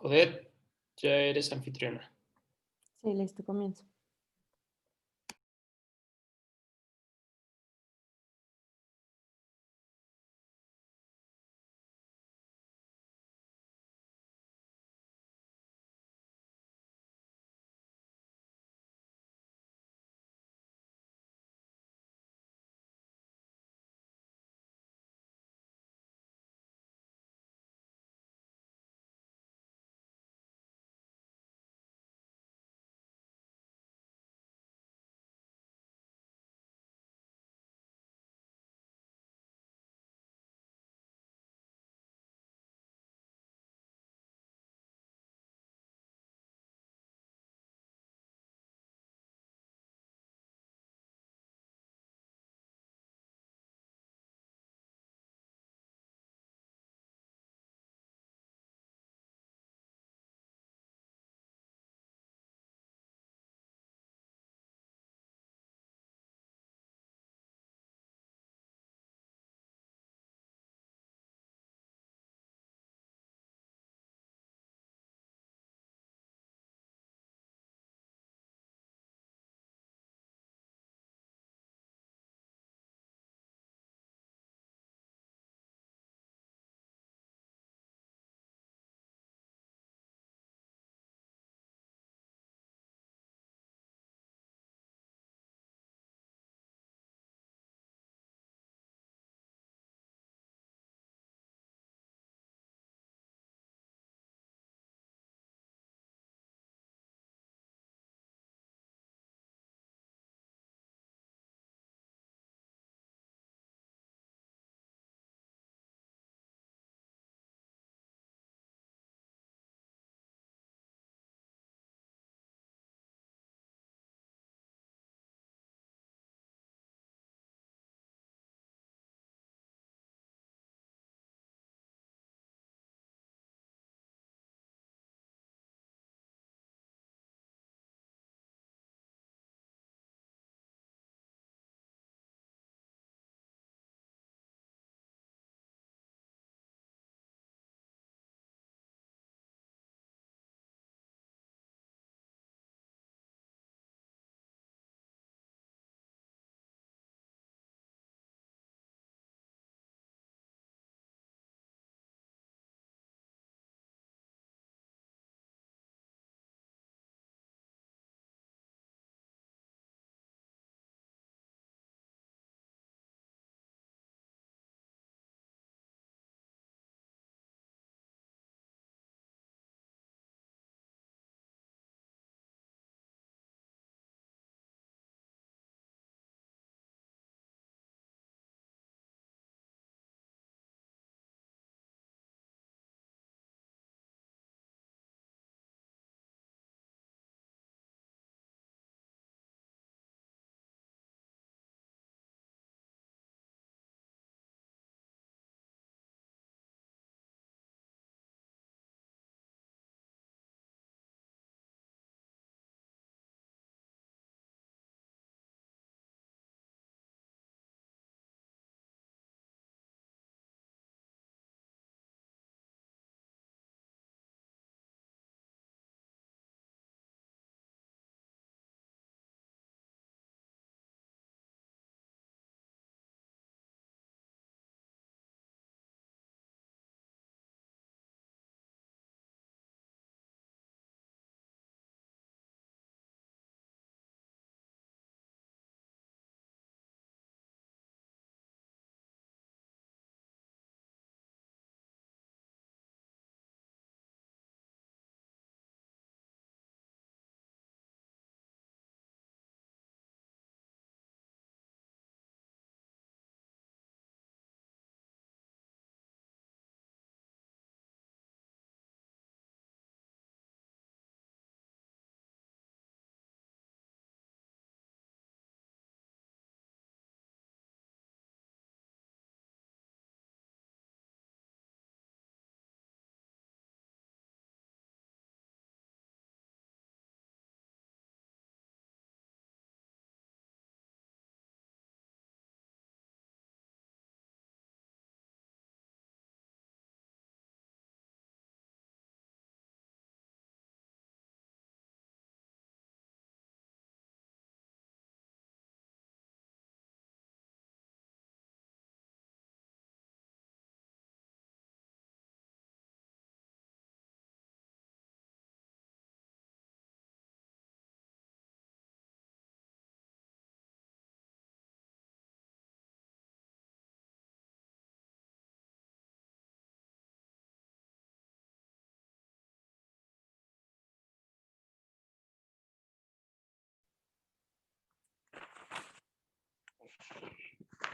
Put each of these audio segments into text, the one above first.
Odette, ya eres anfitriona. Sí, listo, comienzo.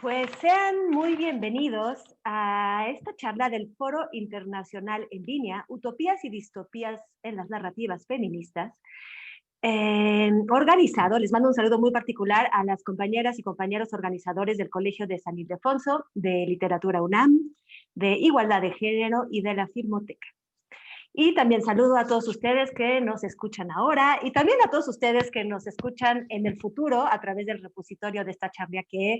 Pues sean muy bienvenidos a esta charla del Foro Internacional en Línea, Utopías y Distopías en las Narrativas Feministas, organizado, les mando un saludo muy particular a las compañeras y compañeros organizadores del Colegio de San Ildefonso, de Literatura UNAM, de Igualdad de Género y de la Filmoteca. Y también saludo a todos ustedes que nos escuchan ahora y también a todos ustedes que nos escuchan en el futuro a través del repositorio de esta charla que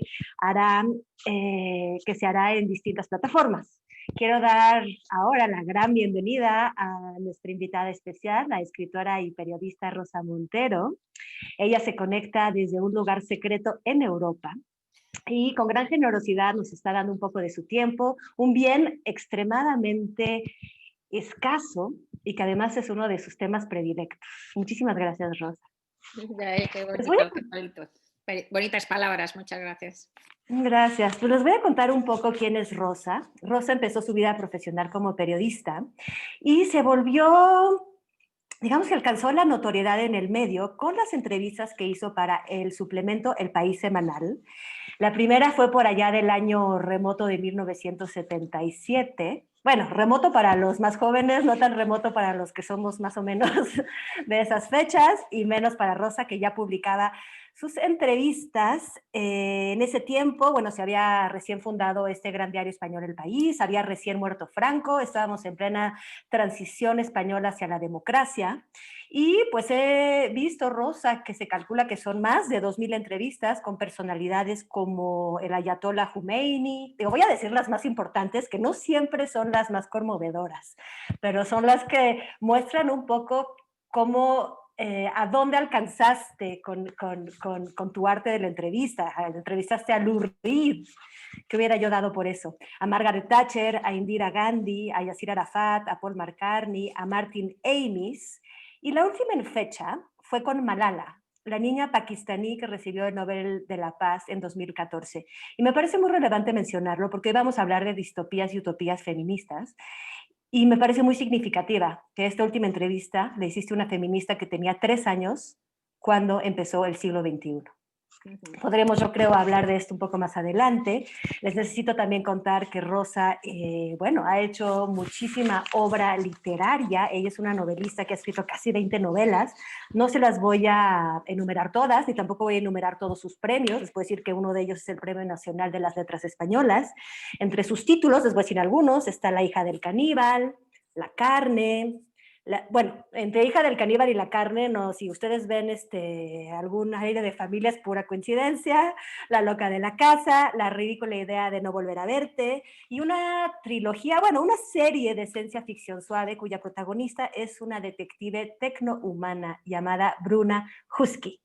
se hará en distintas plataformas. Quiero dar ahora la gran bienvenida a nuestra invitada especial, la escritora y periodista Rosa Montero. Ella se conecta desde un lugar secreto en Europa y con gran generosidad nos está dando un poco de su tiempo, un bien extremadamente escaso y que además es uno de sus temas predilectos. Muchísimas gracias, Rosa. Qué bonito, qué bonito. Bonitas palabras, muchas gracias. Gracias. Pues les voy a contar un poco quién es Rosa. Rosa empezó su vida profesional como periodista y se volvió, digamos que alcanzó la notoriedad en el medio con las entrevistas que hizo para el suplemento El País Semanal. La primera fue por allá del año remoto de 1977. Bueno, remoto para los más jóvenes, no tan remoto para los que somos más o menos de esas fechas, y menos para Rosa, que ya publicaba sus entrevistas. En ese tiempo, bueno, se había recién fundado este gran diario español El País, había recién muerto Franco, estábamos en plena transición española hacia la democracia. Y pues he visto, Rosa, que se calcula que son más de 2000 entrevistas con personalidades como el Ayatollah Khomeini. Te voy a decir las más importantes, que no siempre son las más conmovedoras, pero son las que muestran un poco cómo, a dónde alcanzaste con tu arte de la entrevista. Entrevistaste a Lou Reed, que hubiera yo dado por eso, a Margaret Thatcher, a Indira Gandhi, a Yasser Arafat, a Paul McCartney, a Martin Amis. Y la última en fecha fue con Malala, la niña pakistaní que recibió el Nobel de la Paz en 2014. Y me parece muy relevante mencionarlo porque hoy vamos a hablar de distopías y utopías feministas. Y me parece muy significativa que esta última entrevista le hiciste a una feminista que tenía 3 años cuando empezó el siglo XXI. Podremos, yo creo, hablar de esto un poco más adelante. Les necesito también contar que Rosa, bueno, ha hecho muchísima obra literaria. Ella es una novelista que ha escrito casi 20 novelas. No se las voy a enumerar todas, ni tampoco voy a enumerar todos sus premios. Les puedo decir que uno de ellos es el Premio Nacional de las Letras Españolas. Entre sus títulos, les voy a decir algunos, está La hija del caníbal, La carne. Bueno, entre Hija del caníbal y La carne, no, si ustedes ven algún aire de familia es pura coincidencia, La loca de la casa, La ridícula idea de no volver a verte, y una trilogía, bueno, una serie de ciencia ficción suave cuya protagonista es una detective tecnohumana llamada Bruna Husky.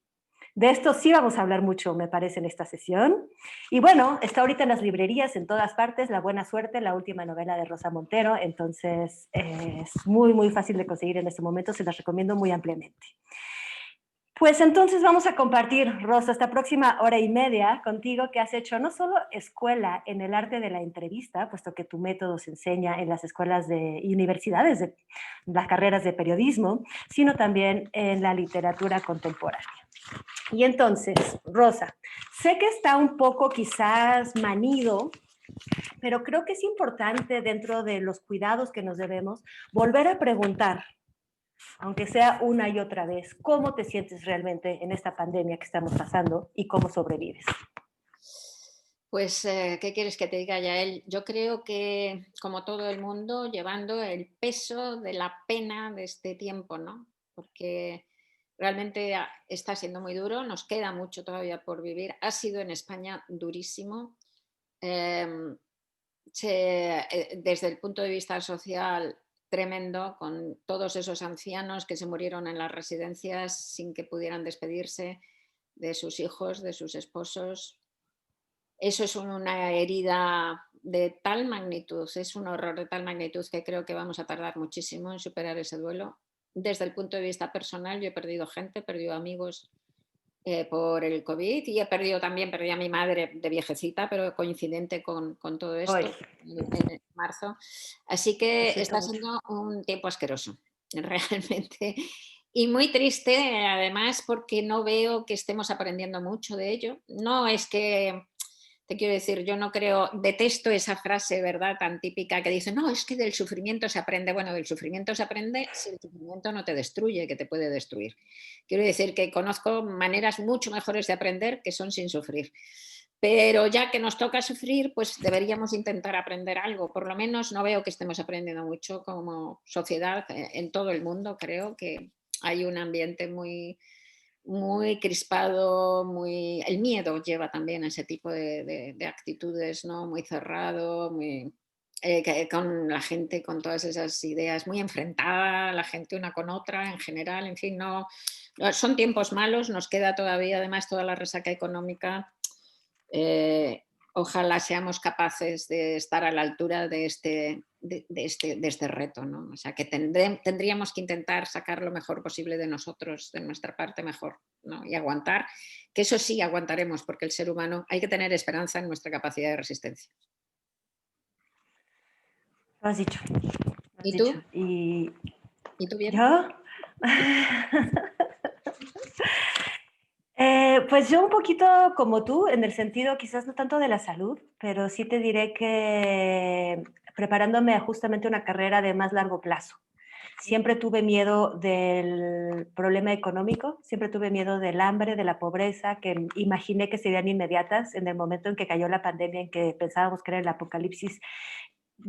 De esto sí vamos a hablar mucho, me parece, en esta sesión. Y bueno, está ahorita en las librerías, en todas partes, La buena suerte, la última novela de Rosa Montero, entonces es muy, muy fácil de conseguir en este momento, se las recomiendo muy ampliamente. Pues entonces vamos a compartir, Rosa, esta próxima hora y media contigo, que has hecho no solo escuela en el arte de la entrevista, puesto que tu método se enseña en las escuelas y universidades de las carreras de periodismo, sino también en la literatura contemporánea. Y entonces, Rosa, sé que está un poco quizás manido, pero creo que es importante dentro de los cuidados que nos debemos volver a preguntar, aunque sea una y otra vez, ¿cómo te sientes realmente en esta pandemia que estamos pasando y cómo sobrevives? Pues, ¿qué quieres que te diga, Yael? Yo creo que, como todo el mundo, llevando el peso de la pena de este tiempo, ¿no? Porque realmente está siendo muy duro, nos queda mucho todavía por vivir. Ha sido en España durísimo. Em, Desde el punto de vista social, tremendo, con todos esos ancianos que se murieron en las residencias sin que pudieran despedirse de sus hijos, de sus esposos. Eso es una herida de tal magnitud, es un horror de tal magnitud que creo que vamos a tardar muchísimo en superar ese duelo. Desde el punto de vista personal, yo he perdido gente, he perdido amigos por el COVID y perdí a mi madre de viejecita, pero coincidente con todo esto, Hoy, en marzo. Así lo que siento está mucho. siendo un tiempo asqueroso, realmente. Y muy triste, además, porque no veo que estemos aprendiendo mucho de ello. No es que Te quiero decir, yo no creo, detesto esa frase, ¿verdad?, tan típica que dice, no, es que del sufrimiento se aprende. Bueno, del sufrimiento se aprende si el sufrimiento no te destruye, que te puede destruir. Quiero decir que conozco maneras mucho mejores de aprender que son sin sufrir. Pero ya que nos toca sufrir, pues deberíamos intentar aprender algo. Por lo menos no veo que estemos aprendiendo mucho como sociedad en todo el mundo. Creo que hay un ambiente muy crispado, el miedo lleva también a ese tipo de actitudes, ¿no? Muy cerrado, con la gente con todas esas ideas muy enfrentada, la gente una con otra en general, en fin, son tiempos malos, nos queda todavía además toda la resaca económica. Ojalá seamos capaces de estar a la altura de este reto, ¿no? O sea, que tendríamos que intentar sacar lo mejor posible de nosotros, de nuestra parte mejor, ¿no? Y aguantar, que eso sí aguantaremos, porque el ser humano hay que tener esperanza en nuestra capacidad de resistencia. Lo has dicho. Lo has ¿Y dicho. tú? ¿Y ¿Y tú bien? yo? Pues yo un poquito como tú, en el sentido quizás no tanto de la salud, pero sí te diré que preparándome a justamente una carrera de más largo plazo. Siempre tuve miedo del problema económico, siempre tuve miedo del hambre, de la pobreza, que imaginé que serían inmediatas en el momento en que cayó la pandemia, en que pensábamos que era el apocalipsis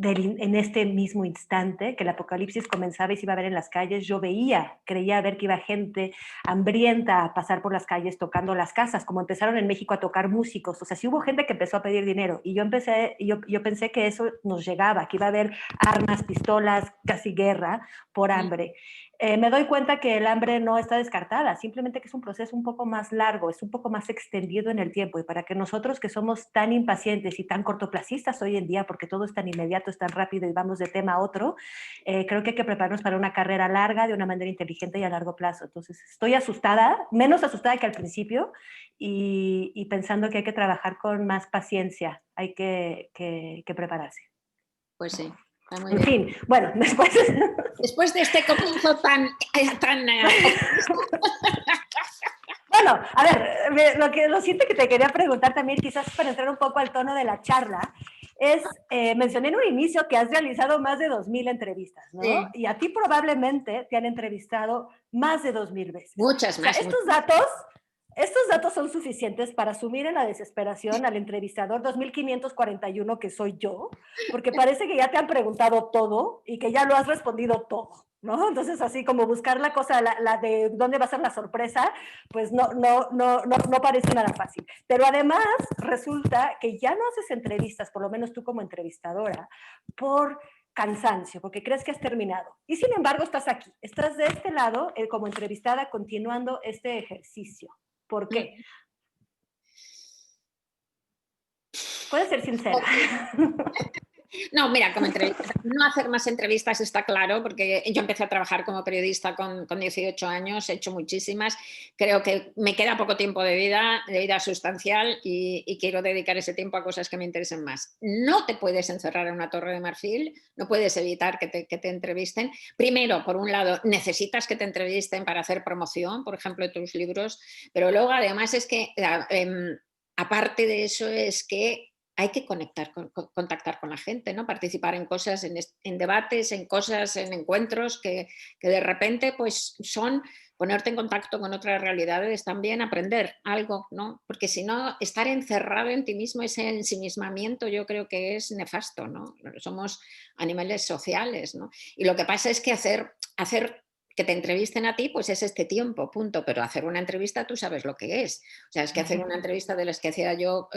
en este mismo instante, que el apocalipsis comenzaba y se iba a ver en las calles. Yo creía ver que iba gente hambrienta a pasar por las calles tocando las casas, como empezaron en México a tocar músicos. O sea, sí hubo gente que empezó a pedir dinero y yo pensé que eso nos llegaba, que iba a haber armas, pistolas, casi guerra por hambre. Me doy cuenta que el hambre no está descartada, simplemente que es un proceso un poco más largo, es un poco más extendido en el tiempo, y para que nosotros que somos tan impacientes y tan cortoplacistas hoy en día, porque todo es tan inmediato, es tan rápido y vamos de tema a otro, creo que hay que prepararnos para una carrera larga de una manera inteligente y a largo plazo. Entonces estoy asustada, menos asustada que al principio, y pensando que hay que trabajar con más paciencia, hay que prepararse. Pues sí, está muy En bien. fin, bueno, Después de este comienzo tan Bueno, a ver, lo siento que te quería preguntar también, quizás para entrar un poco al tono de la charla, es, mencioné en un inicio que has realizado más de 2000 entrevistas, ¿no? Sí. Y a ti probablemente te han entrevistado más de 2000 veces. Muchas O sea, más. estos datos son suficientes para asumir en la desesperación al entrevistador 2541 que soy yo, porque parece que ya te han preguntado todo y que ya lo has respondido todo, ¿no? Entonces, así como buscar la cosa, la de dónde va a ser la sorpresa, pues no parece nada fácil. Pero además resulta que ya no haces entrevistas, por lo menos tú como entrevistadora, por cansancio, porque crees que has terminado. Y sin embargo estás aquí, estás de este lado como entrevistada continuando este ejercicio. ¿Por qué? Puedes ser sincera. No, mira, como entrevista, no hacer más entrevistas está claro, porque yo empecé a trabajar como periodista con 18 años, he hecho muchísimas, creo que me queda poco tiempo de vida sustancial y quiero dedicar ese tiempo a cosas que me interesen más. No te puedes encerrar en una torre de marfil, no puedes evitar que te entrevisten. Primero, por un lado, necesitas que te entrevisten para hacer promoción, por ejemplo, de tus libros, pero luego además es que, aparte de eso, es que hay que contactar con la gente, ¿no? Participar en cosas, en debates, en cosas, en encuentros que de repente pues son ponerte en contacto con otras realidades, también aprender algo, ¿no? Porque si no, estar encerrado en ti mismo, ese ensimismamiento, yo creo que es nefasto, ¿no? Somos animales sociales, ¿no? Y lo que pasa es que hacer que te entrevisten a ti, pues es este tiempo, punto. Pero hacer una entrevista tú sabes lo que es. O sea, es que hacer una entrevista de las que hacía yo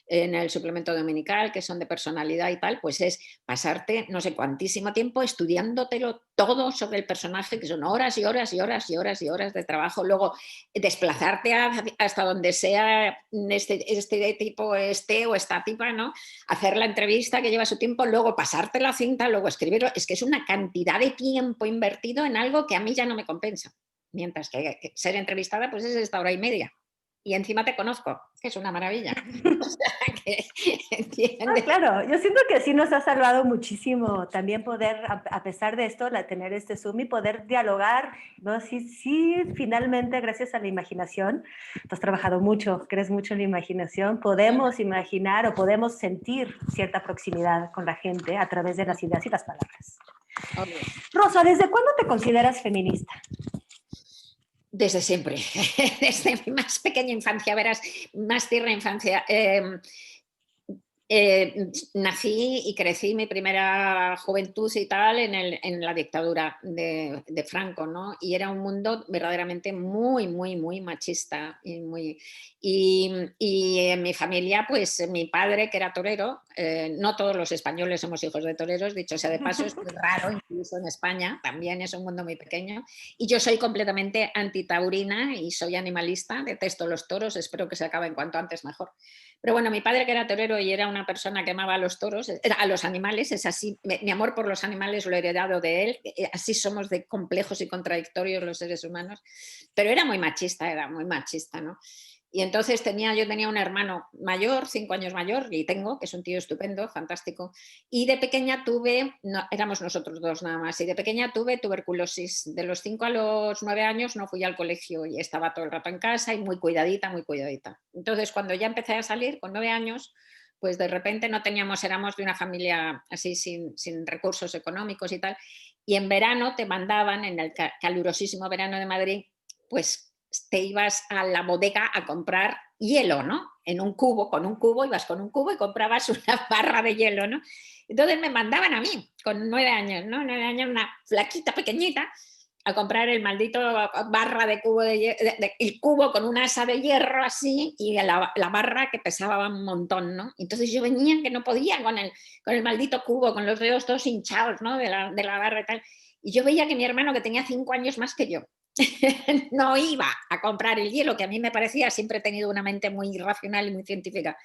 en el suplemento dominical, que son de personalidad y tal, pues es pasarte no sé cuantísimo tiempo estudiándotelo todo sobre el personaje, que son horas y horas y horas y horas y horas de trabajo. Luego desplazarte hasta donde sea este tipo, o esta tipa, ¿no? Hacer la entrevista que lleva su tiempo, luego pasarte la cinta, luego escribirlo. Es que es una cantidad de tiempo invertido en algo que a mí ya no me compensa. Mientras que ser entrevistada, pues es esta hora y media. Y encima te conozco, que es una maravilla. O sea, ¿Entiendes? Claro, yo siento que sí nos ha salvado muchísimo también poder, a pesar de esto, tener este Zoom y poder dialogar, ¿no? Sí, sí, finalmente, gracias a la imaginación, tú has trabajado mucho, crees mucho en la imaginación, podemos imaginar o podemos sentir cierta proximidad con la gente a través de las ideas y las palabras. Obvio. Rosa, ¿desde cuándo te consideras feminista? Desde siempre, desde mi más pequeña infancia, verás, más tierna infancia. Nací y crecí mi primera juventud y tal en la dictadura de Franco, ¿no? Y era un mundo verdaderamente muy, muy, muy machista. Y en mi familia, pues mi padre, que era torero, no todos los españoles somos hijos de toreros, dicho sea de paso, es muy raro, incluso en España, también es un mundo muy pequeño. Y yo soy completamente antitaurina y soy animalista, detesto los toros, espero que se acaben cuanto antes mejor. Pero bueno, mi padre, que era torero y era una persona que amaba a los toros, a los animales, es así, mi amor por los animales lo he heredado de él, así somos de complejos y contradictorios los seres humanos, pero era muy machista, ¿no? Y entonces yo tenía un hermano mayor, 5 años mayor, y tengo, que es un tío estupendo, fantástico, y de pequeña tuve, no, éramos nosotros dos nada más, y de pequeña tuve tuberculosis. De los 5 a los 9 años no fui al colegio y estaba todo el rato en casa y muy cuidadita, muy cuidadita. Entonces cuando ya empecé a salir, con 9 años, pues de repente éramos de una familia así sin recursos económicos y tal, y en verano te mandaban, en el calurosísimo verano de Madrid, pues te ibas a la bodega a comprar hielo, ¿no? En un cubo, con un cubo, ibas con un cubo y comprabas una barra de hielo, ¿no? Entonces me mandaban a mí, con 9 años, ¿no? 9 años, una flaquita pequeñita, a comprar el maldito barra de cubo, el cubo con un asa de hierro así y la barra que pesaba un montón, ¿no? Entonces yo venía que no podía con el maldito cubo, con los dedos todos hinchados, ¿no? De la barra y tal. Y yo veía que mi hermano, que tenía 5 años más que yo, no iba a comprar el hielo, que a mí me parecía, siempre he tenido una mente muy racional y muy científica,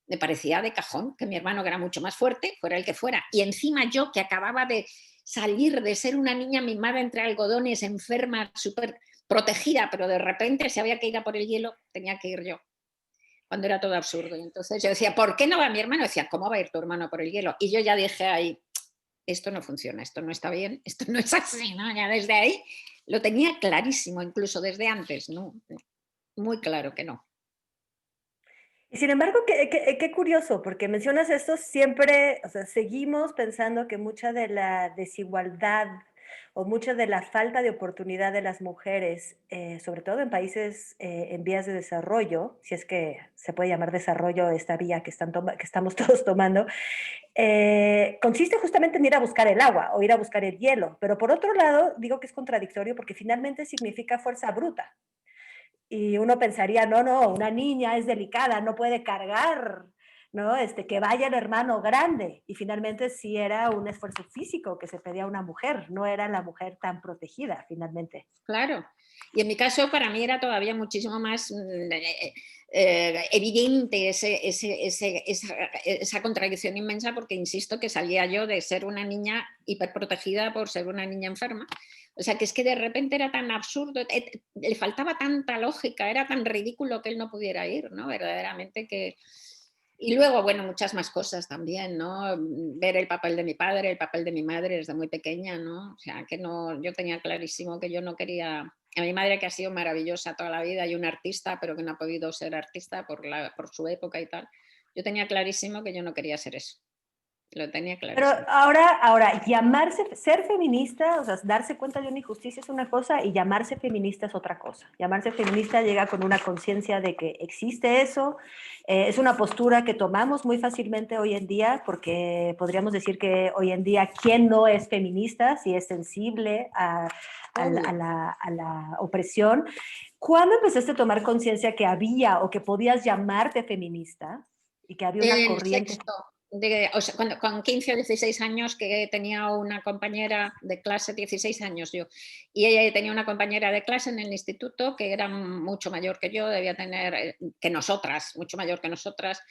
me parecía de cajón que mi hermano, que era mucho más fuerte, fuera el que fuera. Y encima yo, que acababa de salir de ser una niña mimada entre algodones, enferma, súper protegida, pero de repente si había que ir a por el hielo, tenía que ir yo, cuando era todo absurdo. Y entonces yo decía, ¿por qué no va mi hermano? Y decía, ¿cómo va a ir tu hermano por el hielo? Y yo ya dije ahí, esto no funciona, esto no está bien, esto no es así, ¿no? Ya desde ahí lo tenía clarísimo, incluso desde antes, ¿no? Muy claro que no. Y sin embargo, qué curioso, porque mencionas esto siempre, o sea, seguimos pensando que mucha de la desigualdad o mucha de la falta de oportunidad de las mujeres, sobre todo en países en vías de desarrollo, si es que se puede llamar desarrollo esta vía que estamos todos tomando, consiste justamente en ir a buscar el agua o ir a buscar el hielo. Pero por otro lado, digo que es contradictorio porque finalmente significa fuerza bruta. Y uno pensaría, no, no, una niña es delicada, no puede cargar, ¿no? Que vaya el hermano grande. Y finalmente sí era un esfuerzo físico que se pedía a una mujer, no era la mujer tan protegida, finalmente. Claro. Y en mi caso, para mí era todavía muchísimo más evidente esa contradicción inmensa, porque insisto que salía yo de ser una niña hiperprotegida por ser una niña enferma. O sea, que es que de repente era tan absurdo, le faltaba tanta lógica, era tan ridículo que él no pudiera ir, ¿no? Verdaderamente que... Y luego, bueno, muchas más cosas también, ¿no? Ver el papel de mi padre, el papel de mi madre desde muy pequeña, ¿no? O sea, que no, yo tenía clarísimo que yo no quería... A mi madre, que ha sido maravillosa toda la vida y una artista, pero que no ha podido ser artista por su época y tal, yo tenía clarísimo que yo no quería ser eso. Lo tenía Pero clarísimo. ahora, ser feminista, o sea, darse cuenta de una injusticia es una cosa y llamarse feminista es otra cosa. Llamarse feminista llega con una conciencia de que existe eso, es una postura que tomamos muy fácilmente hoy en día, porque podríamos decir que hoy en día, ¿quién no es feminista si es sensible a la opresión? ¿Cuándo empezaste a tomar conciencia que había o que podías llamarte feminista y que había una En corriente? sexto, o sea, con 15 o 16 años, que tenía una compañera de clase, 16 años yo, y ella tenía una compañera de clase en el instituto que era mucho mayor que yo, debía tener que nosotras, mucho mayor que nosotras,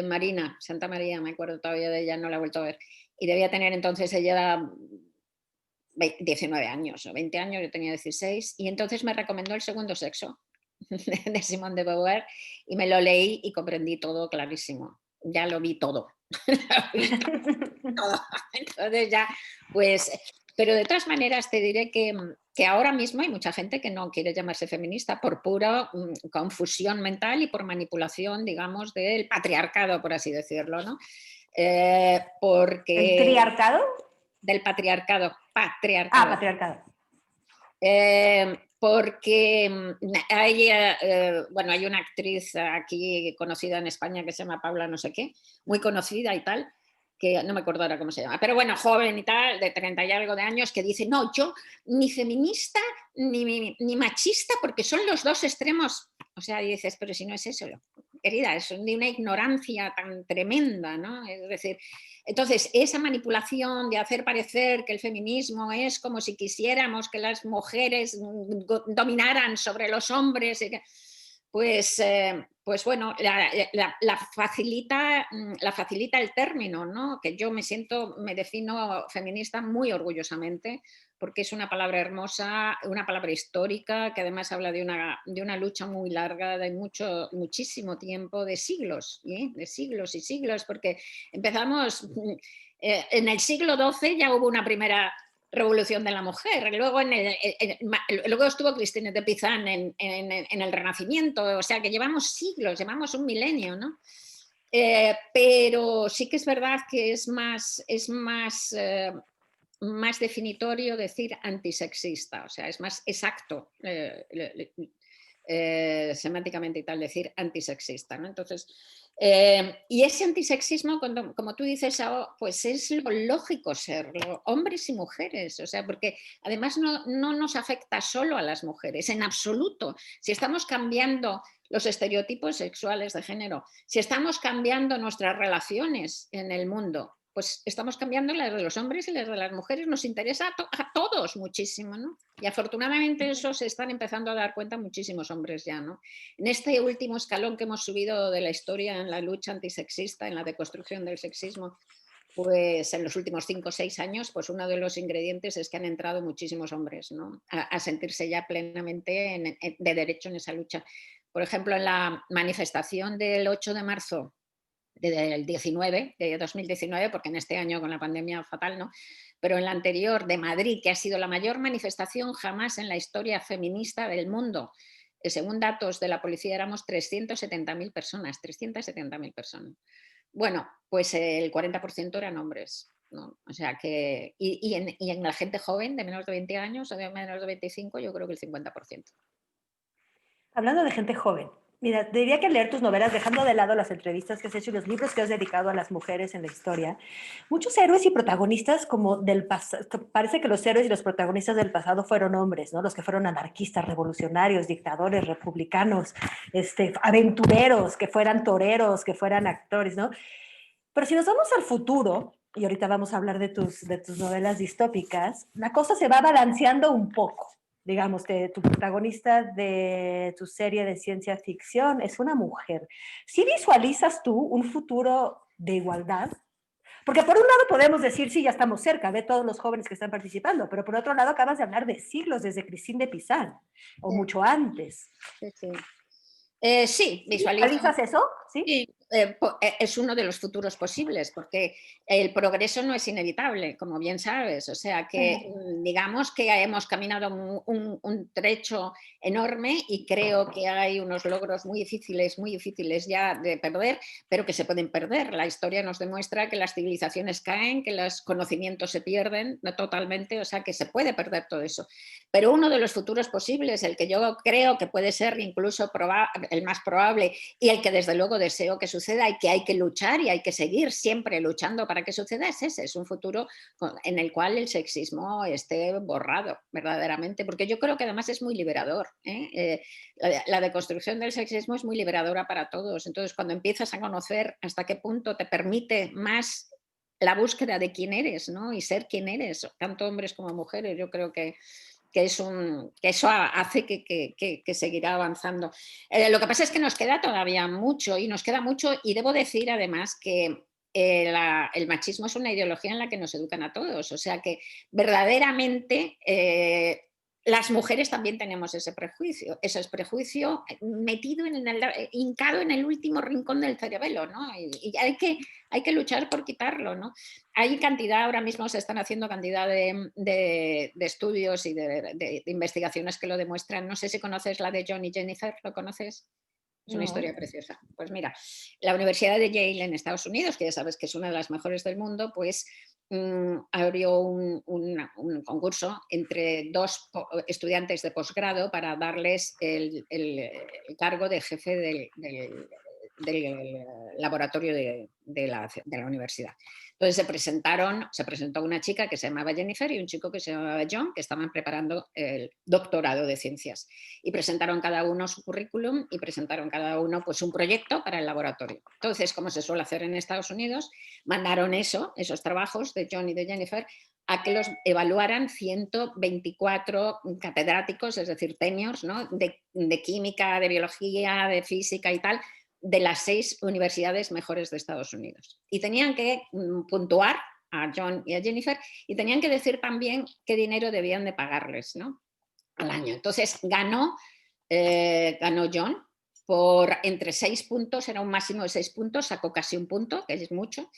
Marina, Santa María, me acuerdo todavía de ella, no la he vuelto a ver, y debía tener entonces ella 19 años o 20 años, yo tenía 16, y entonces me recomendó El segundo sexo de Simone de Beauvoir y me lo leí y comprendí todo clarísimo. ya lo vi todo. Todo. Entonces ya, pues, pero de todas maneras te diré que ahora mismo hay mucha gente que no quiere llamarse feminista por pura confusión mental y por manipulación, digamos, del patriarcado, por así decirlo, ¿no? ¿El Porque triarcado? del patriarcado, Ah, patriarcado. patriarcado. Porque hay, bueno, hay una actriz aquí conocida en España que se llama Paula no sé qué, muy conocida y tal, que no me acuerdo ahora cómo se llama, pero bueno, joven y tal, de 30 y algo de años, que dice, no, yo ni feminista ni machista, porque son los dos extremos. O sea, y dices, pero si no es eso, querida, es de una ignorancia tan tremenda, ¿no? Es decir, entonces, esa manipulación de hacer parecer que el feminismo es como si quisiéramos que las mujeres dominaran sobre los hombres, pues, pues bueno, la facilita el término, ¿no? Que yo me defino feminista muy orgullosamente, porque es una palabra hermosa, una palabra histórica, que además habla de una lucha muy larga, de muchísimo tiempo, de siglos, ¿eh? De siglos y siglos, porque empezamos, en el siglo XII ya hubo una primera revolución de la mujer, luego, luego estuvo Cristina de Pizan en el Renacimiento, o sea que llevamos siglos, llevamos un milenio, ¿no? Pero sí que es verdad que es más definitorio decir antisexista, o sea, es más exacto semánticamente y tal, decir antisexista, ¿no? Entonces, y ese antisexismo, como tú dices, pues es lo lógico serlo, hombres y mujeres, o sea, porque además no nos afecta solo a las mujeres, en absoluto. Si estamos cambiando los estereotipos sexuales de género, si estamos cambiando nuestras relaciones en el mundo, pues estamos cambiando las de los hombres y las de las mujeres, nos interesa a todos muchísimo, ¿no? Y afortunadamente eso se están empezando a dar cuenta muchísimos hombres ya, ¿no? En este último escalón que hemos subido de la historia en la lucha antisexista, en la deconstrucción del sexismo, pues en los últimos 5 o 6 años, pues uno de los ingredientes es que han entrado muchísimos hombres, ¿no? A sentirse ya plenamente de derecho en esa lucha. Por ejemplo, en la manifestación del 8 de marzo del 19, de 2019, porque en este año con la pandemia fatal, ¿no? Pero en la anterior de Madrid, que ha sido la mayor manifestación jamás en la historia feminista del mundo. Según datos de la policía éramos 370.000 personas, 370.000 personas. Bueno, pues el 40% eran hombres, ¿no? O sea que, y en la gente joven de menos de 20 años o de menos de 25, yo creo que el 50%. Hablando de gente joven, mira, diría que leer tus novelas, dejando de lado las entrevistas que has hecho y los libros que has dedicado a las mujeres en la historia, muchos héroes y protagonistas como del pasado, parece que los héroes y los protagonistas del pasado fueron hombres, ¿no? Los que fueron anarquistas, revolucionarios, dictadores, republicanos, aventureros, que fueran toreros, que fueran actores, ¿no? Pero si nos vamos al futuro, y ahorita vamos a hablar de tus novelas distópicas, la cosa se va balanceando un poco. Digamos que tu protagonista de tu serie de ciencia ficción es una mujer. ¿Sí visualizas tú un futuro de igualdad? Porque por un lado podemos decir, sí, ya estamos cerca, ve todos los jóvenes que están participando, pero por otro lado acabas de hablar de siglos desde Christine de Pizan, o Sí, mucho antes. sí, sí. Sí, ¿Sí visualizo. visualizas eso? ¿Sí? Sí, es uno de los futuros posibles, porque el progreso no es inevitable, como bien sabes. O sea que digamos que hemos caminado un trecho enorme y creo que hay unos logros muy difíciles ya de perder, pero que se pueden perder. La historia nos demuestra que las civilizaciones caen, que los conocimientos se pierden totalmente, o sea que se puede perder todo eso. Pero uno de los futuros posibles, el que yo creo que puede ser incluso el más probable y el que desde luego deseo que suceda y que hay que luchar y hay que seguir siempre luchando para que suceda, es ese, es un futuro en el cual el sexismo esté borrado verdaderamente, porque yo creo que además es muy liberador, ¿eh? La deconstrucción del sexismo es muy liberadora para todos, entonces cuando empiezas a conocer hasta qué punto te permite más la búsqueda de quién eres, ¿no? Y ser quién eres, tanto hombres como mujeres, yo creo que eso hace que seguirá avanzando. Lo que pasa es que nos queda todavía mucho y debo decir además que el machismo es una ideología en la que nos educan a todos, o sea que verdaderamente las mujeres también tenemos ese es prejuicio metido hincado en el último rincón del cerebelo, ¿no? Y hay que luchar por quitarlo, ¿no? Hay cantidad, ahora mismo se están haciendo cantidad de estudios y de investigaciones que lo demuestran. No sé si conoces la de John y Jennifer, ¿lo conoces? Es una historia No. preciosa. Pues mira, la Universidad de Yale en Estados Unidos, que ya sabes que es una de las mejores del mundo, pues abrió un concurso entre dos estudiantes de posgrado para darles el cargo de jefe del laboratorio de la universidad. Entonces se presentó una chica que se llamaba Jennifer y un chico que se llamaba John, que estaban preparando el doctorado de ciencias. Y presentaron cada uno su currículum y presentaron cada uno pues, un proyecto para el laboratorio. Entonces, como se suele hacer en Estados Unidos, mandaron esos trabajos de John y de Jennifer a que los evaluaran 124 catedráticos, es decir, tenors, ¿no? de química, de biología, de física y tal, de las 6 universidades mejores de Estados Unidos. Y tenían que puntuar a John y a Jennifer y tenían que decir también qué dinero debían de pagarles, ¿no? Al año. Entonces ganó John por entre 6 puntos, era un máximo de 6 puntos, sacó casi un punto, que es mucho,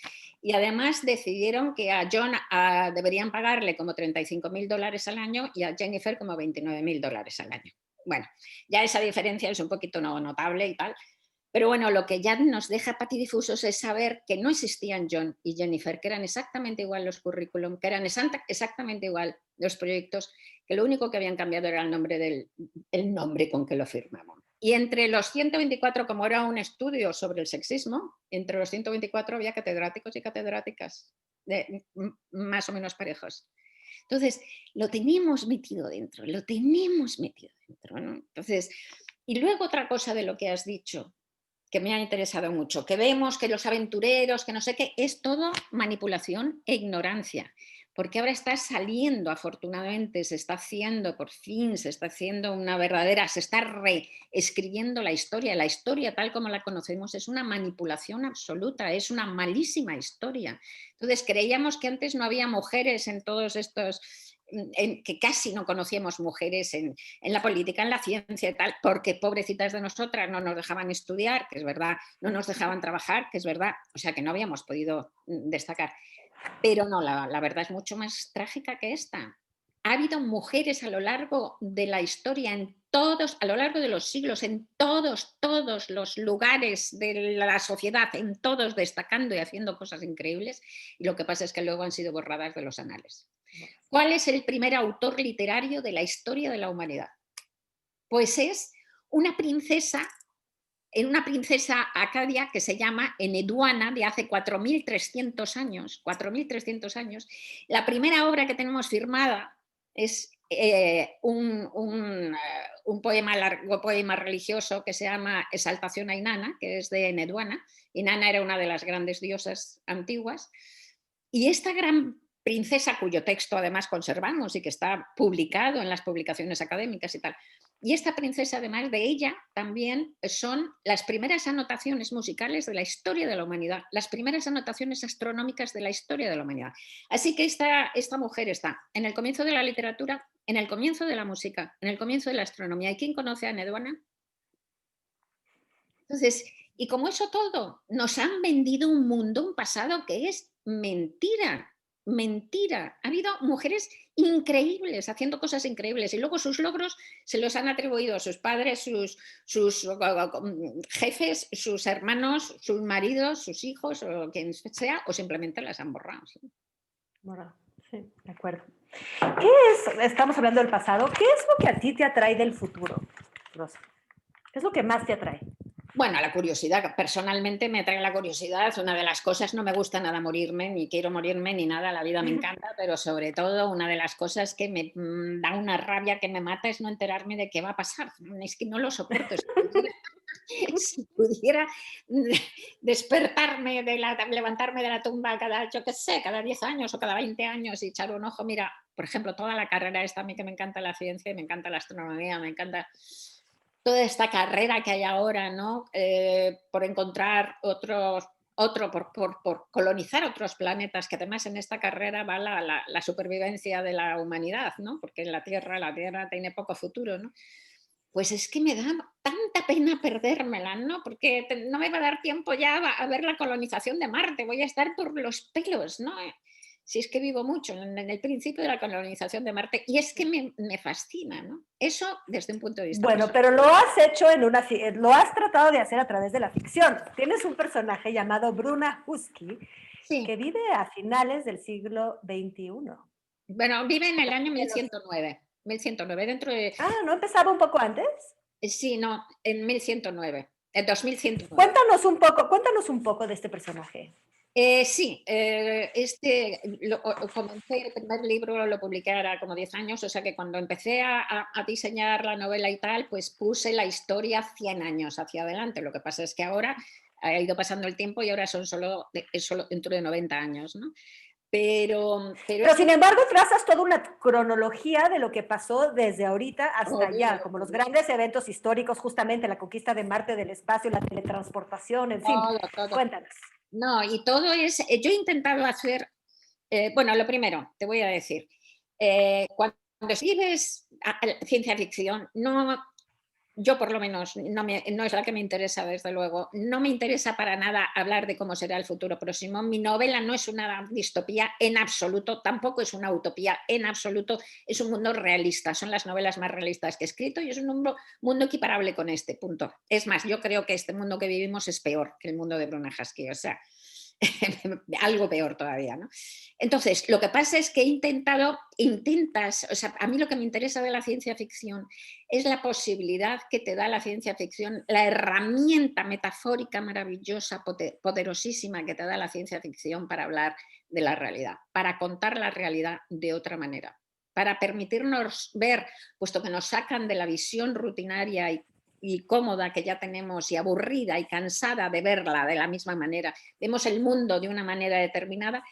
y además decidieron que a John deberían pagarle como $35.000 al año y a Jennifer como $29.000 al año. Bueno, ya esa diferencia es un poquito notable y tal, pero bueno, lo que ya nos deja patidifusos es saber que no existían John y Jennifer, que eran exactamente igual los currículum, que eran exactamente igual los proyectos, que lo único que habían cambiado era el nombre con que lo firmaban. Y entre los 124, como era un estudio sobre el sexismo, entre los 124 había catedráticos y catedráticas más o menos parejos. Entonces, lo tenemos metido dentro, lo tenemos metido dentro, ¿no? Entonces, y luego otra cosa de lo que has dicho, que me ha interesado mucho, que vemos que los aventureros, que no sé qué, es todo manipulación e ignorancia, porque ahora está saliendo, afortunadamente, se está haciendo, por fin, se está haciendo una verdadera, se está reescribiendo la historia tal como la conocemos es una manipulación absoluta, es una malísima historia. Entonces, creíamos que antes no había mujeres en todos estos, que casi no conocíamos mujeres en la política, en la ciencia y tal, porque pobrecitas de nosotras no nos dejaban estudiar, que es verdad, no nos dejaban trabajar, que es verdad, o sea que no habíamos podido destacar. Pero no, la verdad es mucho más trágica que esta. Ha habido mujeres a lo largo de la historia, a lo largo de los siglos, en todos los lugares de la sociedad, en todos destacando y haciendo cosas increíbles, y lo que pasa es que luego han sido borradas de los anales. ¿Cuál es el primer autor literario de la historia de la humanidad? Pues es una princesa acadia que se llama Eneduana, de hace 4.300 años. 4.300 años. La primera obra que tenemos firmada es un largo poema religioso que se llama Exaltación a Inanna, que es de Eneduana. Inanna era una de las grandes diosas antiguas. Y esta gran princesa, cuyo texto además conservamos y que está publicado en las publicaciones académicas y tal, y esta princesa, además de ella, también son las primeras anotaciones musicales de la historia de la humanidad, las primeras anotaciones astronómicas de la historia de la humanidad. Así que esta mujer está en el comienzo de la literatura, en el comienzo de la música, en el comienzo de la astronomía. ¿Y quién conoce a Eneduana? Entonces, y como eso todo, nos han vendido un mundo, un pasado que es mentira, mentira. Ha habido mujeres increíbles haciendo cosas increíbles y luego sus logros se los han atribuido a sus padres, sus jefes, sus hermanos, sus maridos, sus hijos o quien sea, o simplemente las han borrado. ¿Sí? Bueno, sí, de acuerdo. Estamos hablando del pasado, ¿qué es lo que a ti te atrae del futuro, Rosa? ¿Qué es lo que más te atrae? Bueno, la curiosidad, personalmente me atrae la curiosidad, es una de las cosas, no me gusta nada morirme, ni quiero morirme, ni nada, la vida me encanta, pero sobre todo una de las cosas que me da una rabia que me mata es no enterarme de qué va a pasar, es que no lo soporto. Si pudiera despertarme, levantarme de la tumba cada, yo qué sé, cada 10 años o cada 20 años y echar un ojo, mira, por ejemplo, toda la carrera esta, a mí que me encanta la ciencia, me encanta la astronomía, me encanta toda esta carrera que hay ahora, ¿no? Por encontrar por colonizar otros planetas, que además en esta carrera va la supervivencia de la humanidad, ¿no? Porque la Tierra tiene poco futuro, ¿no? Pues es que me da tanta pena perdérmela, ¿no? Porque no me va a dar tiempo ya a ver la colonización de Marte, voy a estar por los pelos, ¿no? Si es que vivo mucho en el principio de la colonización de Marte y es que me fascina, ¿no? Eso desde un punto de vista Bueno, personal. pero lo has hecho lo has tratado de hacer a través de la ficción. Tienes un personaje llamado Bruna Husky que Sí, vive a finales del siglo XXI. bueno, vive en el año 1109, 1109 dentro de... Ah, ¿no empezaba un poco antes? Sí, no, en 1109, en 2109. Cuéntanos un poco de este personaje. Sí, comencé el primer libro, lo publiqué ahora como 10 años, o sea que cuando empecé a diseñar la novela y tal, pues puse la historia 100 años hacia adelante. Lo que pasa es que ahora ha ido pasando el tiempo y ahora son es solo dentro de 90 años, ¿no? Pero Pero este sin embargo, trazas toda una cronología de lo que pasó desde ahorita hasta allá, obvio, como los grandes eventos históricos, justamente la conquista de Marte, del espacio, la teletransportación, en fin. todo, todo. Cuéntanos. No, y todo es, yo he intentado hacer, bueno, lo primero, te voy a decir, cuando escribes ciencia ficción, no, yo por lo menos no es la que me interesa, desde luego. No me interesa para nada hablar de cómo será el futuro próximo. Mi novela no es una distopía en absoluto, tampoco es una utopía en absoluto, es un mundo realista. Son las novelas más realistas que he escrito y es un mundo equiparable con este, punto. Es más, yo creo que este mundo que vivimos es peor que el mundo de Bruna Husky, o sea, algo peor todavía, ¿no? Entonces, lo que pasa es que o sea, a mí lo que me interesa de la ciencia ficción es la posibilidad que te da la ciencia ficción, la herramienta metafórica maravillosa, poderosísima que te da la ciencia ficción para hablar de la realidad, para contar la realidad de otra manera, para permitirnos ver, puesto que nos sacan de la visión rutinaria y cómoda que ya tenemos y aburrida y cansada de verla de la misma manera, vemos el mundo de una manera determinada,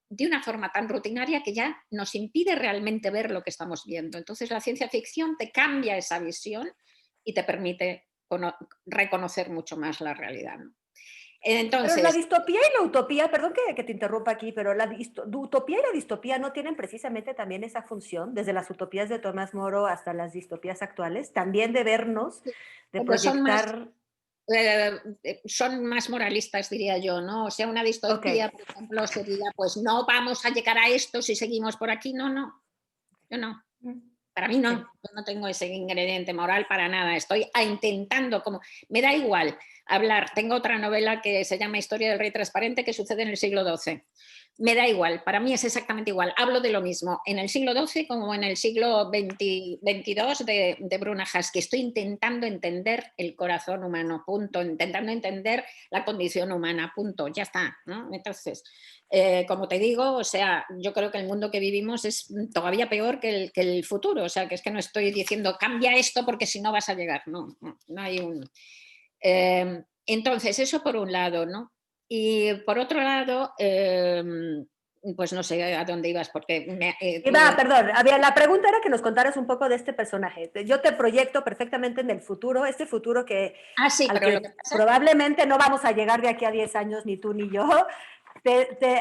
de una forma tan rutinaria que ya nos impide realmente ver lo que estamos viendo. Entonces la ciencia ficción te cambia esa visión y te permite reconocer mucho más la realidad, ¿no? Pero la Entonces, distopía y la utopía, perdón que te interrumpa aquí, pero la utopía y la distopía no tienen precisamente también esa función, desde las utopías de Tomás Moro hasta las distopías actuales, también de vernos, de pero proyectar. son más moralistas, diría yo, ¿no? O sea, una Ok. distopía, por ejemplo, sería, pues no vamos a llegar a esto si seguimos por aquí. No, no, yo no. Para mí no, Sí. yo no tengo ese ingrediente moral para nada. Estoy intentando, como me da igual hablar. Tengo otra novela que se llama Historia del Rey Transparente, que sucede en el siglo XII. Me da igual, para mí es exactamente igual. Hablo de lo mismo en el siglo XII como en el siglo XXII de Bruna Husky. Estoy intentando entender el corazón humano, punto. Intentando entender la condición humana, punto. Ya está, ¿no? Entonces, como te digo, o sea, yo creo que el mundo que vivimos es todavía peor que el futuro. O sea, que es que no estoy diciendo cambia esto porque si no vas a llegar. No, no, no hay un... Entonces, eso por un lado, ¿no? Y por otro lado, pues no sé a dónde ibas, porque Perdón, la pregunta era que nos contaras un poco de este personaje. Yo te proyecto perfectamente en el futuro, este futuro sí, al pero lo que que pasa, probablemente no vamos a llegar de aquí a 10 años, ni tú ni yo.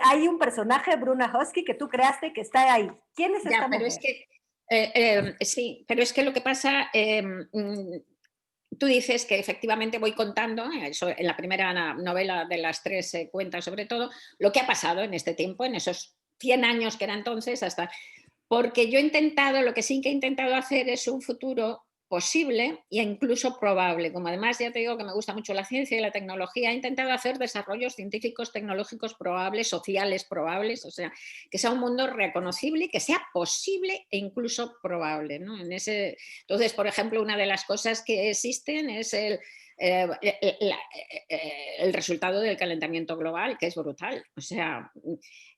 Hay un personaje, Bruna Husky, que tú creaste que está ahí. ¿Quién es ya, esta pero es mujer? que, sí, pero es que lo que pasa, tú dices que efectivamente voy contando, eso, en la primera novela de las tres cuentas sobre todo, lo que ha pasado en este tiempo, en esos 100 años que era entonces, hasta porque yo he intentado, lo que sí que he intentado hacer es un futuro posible e incluso probable. Como además ya te digo que me gusta mucho la ciencia y la tecnología, he intentado hacer desarrollos científicos, tecnológicos probables, sociales probables, o sea, que sea un mundo reconocible y que sea posible e incluso probable, ¿no? Entonces, por ejemplo, una de las cosas que existen es el resultado del calentamiento global, que es brutal. O sea,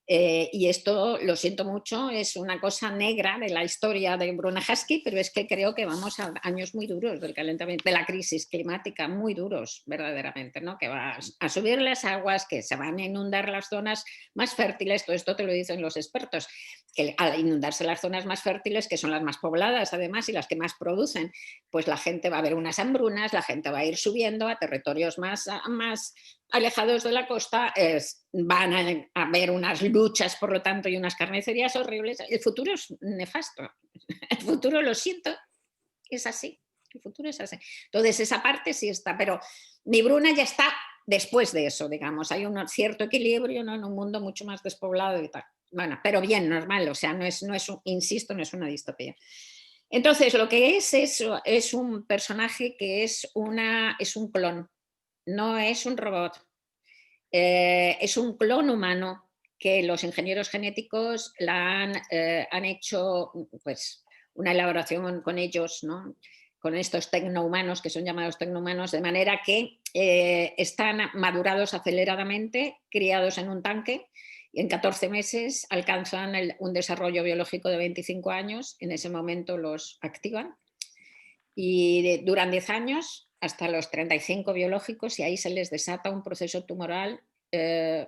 y esto, lo siento mucho, es una cosa negra de la historia de Bruna Husky, pero es que creo que vamos a años muy duros del calentamiento, de la crisis climática, muy duros verdaderamente, ¿no? Que va a subir las aguas, que se van a inundar las zonas más fértiles, todo esto te lo dicen los expertos, que al inundarse las zonas más fértiles, que son las más pobladas además y las que más producen, pues la gente va a ver unas hambrunas, la gente va a ir subiendo a territorios más alejados de la costa, van a haber unas luchas, por lo tanto, y unas carnicerías horribles. El futuro es nefasto. El futuro, lo siento, es así. El futuro es así. Entonces, esa parte sí está, pero mi Bruna ya está después de eso, digamos. Hay un cierto equilibrio, ¿no? En un mundo mucho más despoblado y tal. Bueno, pero bien, normal, o sea, insisto, no es una distopía. Entonces, lo que es un personaje que es un clon, no es un robot. Es un clon humano que los ingenieros genéticos han hecho, pues, una elaboración con ellos, ¿no? Con estos tecnohumanos, que son llamados tecnohumanos, de manera que están madurados aceleradamente, criados en un tanque, y en 14 meses alcanzan un desarrollo biológico de 25 años, en ese momento los activan, y duran 10 años hasta los 35 biológicos, y ahí se les desata un proceso tumoral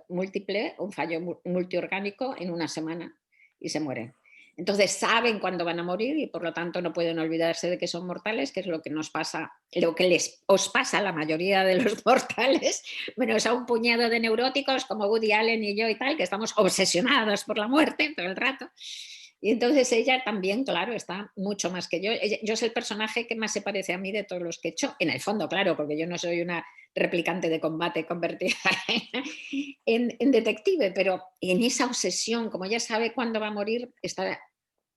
múltiple, un fallo multiorgánico en una semana, y se mueren. Entonces saben cuándo van a morir y por lo tanto no pueden olvidarse de que son mortales, que es lo que nos pasa, lo que os pasa a la mayoría de los mortales, menos a un puñado de neuróticos como Woody Allen y yo y tal, que estamos obsesionados por la muerte todo el rato. Y entonces ella también, claro, está mucho más que yo. Yo soy el personaje que más se parece a mí de todos los que he hecho, en el fondo, claro, porque yo no soy una replicante de combate convertida en detective, pero en esa obsesión, como ya sabe cuándo va a morir, está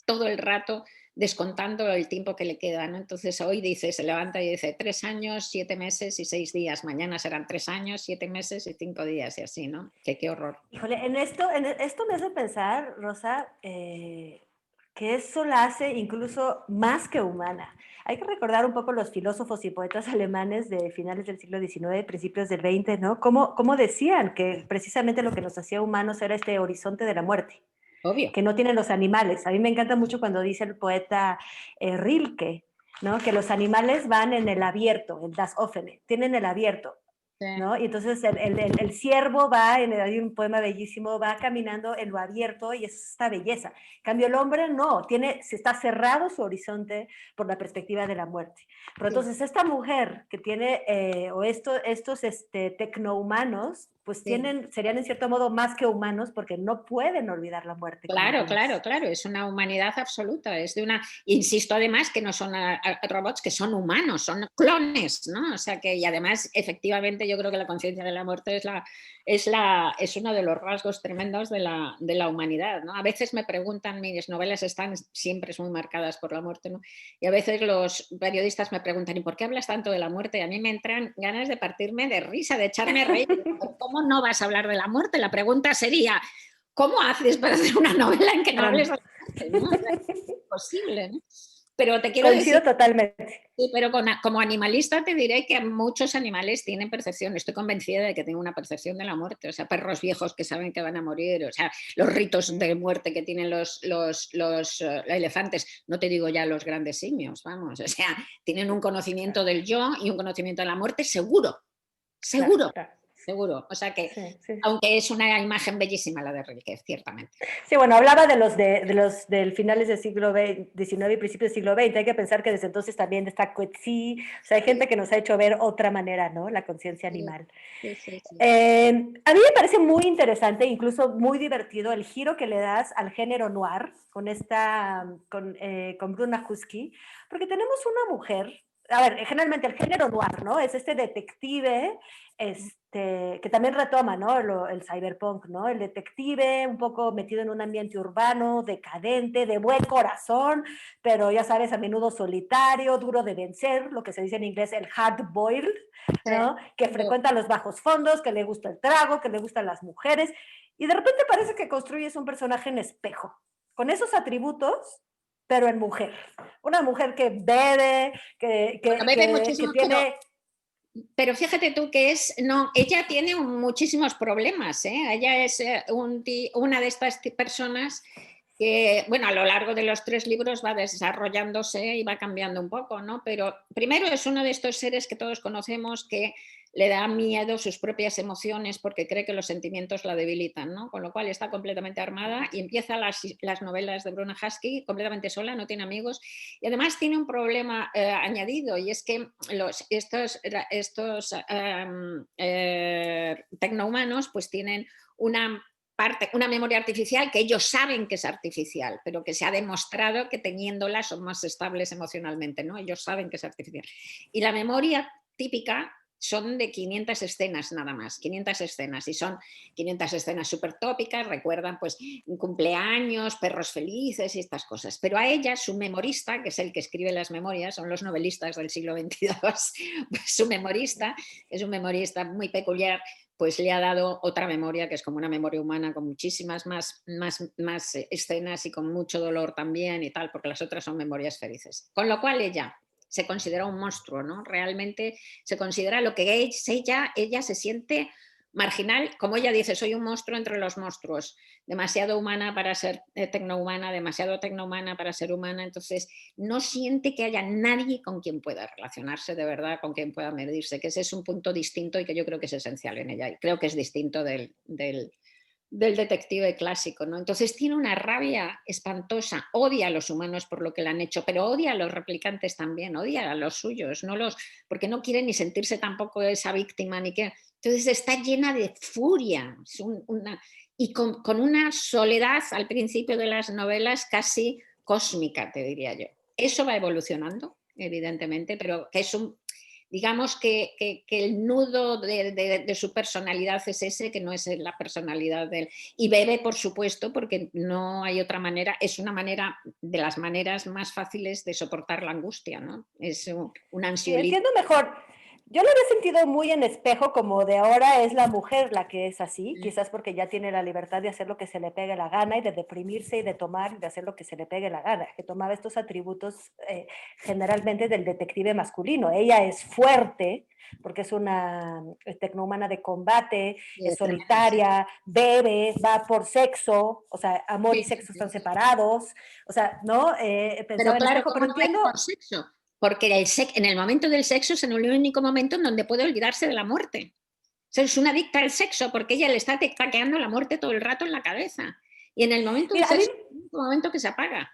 todo el rato descontando el tiempo que le queda, ¿no? Entonces hoy dice, se levanta y dice 3 años, 7 meses y 6 días. Mañana serán 3 años, 7 meses y 5 días y así, ¿no? Que qué horror. Híjole, esto me hace pensar, Rosa, que eso la hace incluso más que humana. Hay que recordar un poco los filósofos y poetas alemanes de finales del siglo XIX, principios del XX, ¿no? Cómo decían que precisamente lo que nos hacía humanos era este horizonte de la muerte, Obvio. que no tienen los animales. A mí me encanta mucho cuando dice el poeta Rilke, ¿no? Que los animales van en el abierto, el das offene, tienen el abierto. Sí. ¿No? Y entonces el ciervo va, hay un poema bellísimo, va caminando en lo abierto y es esta belleza. En cambio, el hombre no, se está cerrado su horizonte por la perspectiva de la muerte. Pero Sí. entonces esta mujer que tiene, estos tecnohumanos, pues Sí. serían en cierto modo más que humanos porque no pueden olvidar la muerte. Claro, claro, claro, es una humanidad absoluta, insisto además que no son robots, que son humanos, son clones, ¿no? O sea que, y además, efectivamente, yo creo que la conciencia de la muerte es uno de los rasgos tremendos de la humanidad, ¿no? A veces me preguntan, mis novelas están siempre muy marcadas por la muerte, ¿no? Y a veces los periodistas me preguntan, ¿y por qué hablas tanto de la muerte? Y a mí me entran ganas de partirme de risa, de echarme a reír. ¿Cómo no vas a hablar de la muerte? La pregunta sería, ¿cómo haces para hacer una novela en que no hables de la muerte? ¿No? Es imposible, ¿no? Pero te quiero Coincido decir, totalmente. sí, pero como animalista te diré que muchos animales tienen percepción. Estoy convencida de que tengo una percepción de la muerte. O sea, perros viejos que saben que van a morir. O sea, los ritos de muerte que tienen los elefantes. No te digo ya los grandes simios, vamos. O sea, tienen un conocimiento del yo y un conocimiento de la muerte seguro. Seguro. Claro, claro. Seguro. O sea que, Sí, sí. aunque es una imagen bellísima la de Rilke, ciertamente. Sí, bueno, hablaba de los del finales del siglo XIX y principios del siglo XX. Hay que pensar que desde entonces también está Coetzee. O sea, hay gente que nos ha hecho ver otra manera, ¿no? La conciencia animal. Sí, sí, sí. A mí me parece muy interesante, incluso muy divertido, el giro que le das al género noir con Bruna Husky, porque tenemos una mujer. A ver, generalmente el género noir, ¿no? Es este detective, que también retoma, ¿no? El cyberpunk, ¿no? El detective un poco metido en un ambiente urbano, decadente, de buen corazón, pero ya sabes, a menudo solitario, duro de vencer, lo que se dice en inglés el hard boiled, ¿no? Que frecuenta los bajos fondos, que le gusta el trago, que le gustan las mujeres, y de repente parece que construyes un personaje en espejo, con esos atributos, pero en mujer. Una mujer que bebe, que muchísimo, tiene... pero fíjate tú que ella tiene muchísimos problemas, ¿eh? Ella es una de estas personas que, bueno, a lo largo de los 3 libros va desarrollándose y va cambiando un poco, ¿no? Pero primero es uno de estos seres que todos conocemos que le da miedo sus propias emociones porque cree que los sentimientos la debilitan, ¿no? Con lo cual está completamente armada y empieza las novelas de Bruna Husky completamente sola, no tiene amigos y además tiene un problema añadido y es que estos tecnohumanos pues tienen una memoria artificial que ellos saben que es artificial, pero que se ha demostrado que teniéndola son más estables emocionalmente, ¿no? Ellos saben que es artificial. Y la memoria típica son de 500 escenas nada más, 500 escenas, y son 500 escenas súper tópicas, recuerdan pues cumpleaños, perros felices y estas cosas. Pero a ella, su memorista, que es el que escribe las memorias, son los novelistas del siglo XXII, pues su memorista es un memorista muy peculiar, pues le ha dado otra memoria que es como una memoria humana con muchísimas más escenas y con mucho dolor también y tal, porque las otras son memorias felices. Con lo cual ella se considera un monstruo, ¿no? Realmente se considera lo que es ella se siente marginal, como ella dice, soy un monstruo entre los monstruos, demasiado humana para ser tecnohumana, demasiado tecnohumana para ser humana, entonces no siente que haya nadie con quien pueda relacionarse de verdad, con quien pueda medirse, que ese es un punto distinto y que yo creo que es esencial en ella, y creo que es distinto del detective clásico, ¿no? Entonces tiene una rabia espantosa, odia a los humanos por lo que le han hecho, pero odia a los replicantes también, odia a los suyos, porque no quiere ni sentirse tampoco esa víctima, ni que... Entonces está llena de furia, y con una soledad al principio de las novelas casi cósmica, te diría yo. Eso va evolucionando, evidentemente, pero que es digamos que el nudo de su personalidad es ese, que no es la personalidad de él. Y bebe, por supuesto, porque no hay otra manera, es una manera de las maneras más fáciles de soportar la angustia, ¿no? Es un Sí, ansiolítico. entiendo mejor. Yo lo había sentido muy en espejo, como de ahora es la mujer la que es así, quizás porque ya tiene la libertad de hacer lo que se le pegue la gana y de deprimirse y de tomar y de hacer lo que se le pegue la gana, que tomaba estos atributos generalmente del detective masculino. Ella es fuerte, porque es una tecnohumana de combate, es solitaria, bebe, va por sexo, o sea, amor y sexo están separados, o sea, ¿no? Pero Pensaba en claro, espejo, ¿cómo pero no va a ir entiendo. por sexo? Porque en el momento del sexo es en el único momento en donde puede olvidarse de la muerte. O sea, es una adicta al sexo porque ella le está taqueando la muerte todo el rato en la cabeza. Y en el momento del Mira, a mí, sexo es el único momento que se apaga.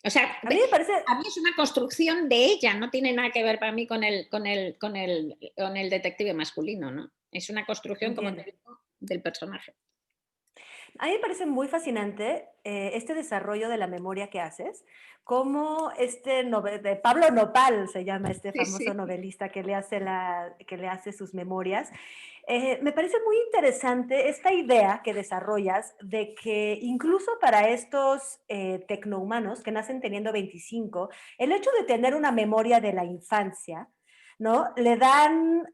O sea, a mí me parece, a mí es una construcción de ella, no tiene nada que ver para mí con el detective masculino, ¿no? Es una construcción, como te entiendo. digo, del personaje. A mí me parece muy fascinante este desarrollo de la memoria que haces, como de Pablo Nopal se llama este Sí, famoso sí. novelista que le hace sus memorias. Me parece muy interesante esta idea que desarrollas de que incluso para estos tecnohumanos que nacen teniendo 25, el hecho de tener una memoria de la infancia, ¿no? Le dan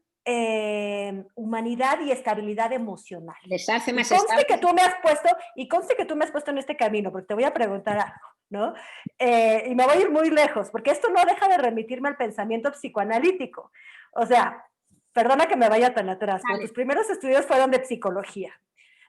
humanidad y estabilidad emocional. Les hace Y más conste que estables. tú me has puesto, y conste que tú me has puesto en este camino, porque te voy a preguntar algo, ¿no? Y me voy a ir muy lejos, porque esto no deja de remitirme al pensamiento psicoanalítico. O sea, perdona que me vaya tan atrás, pero tus Vale. primeros estudios fueron de psicología,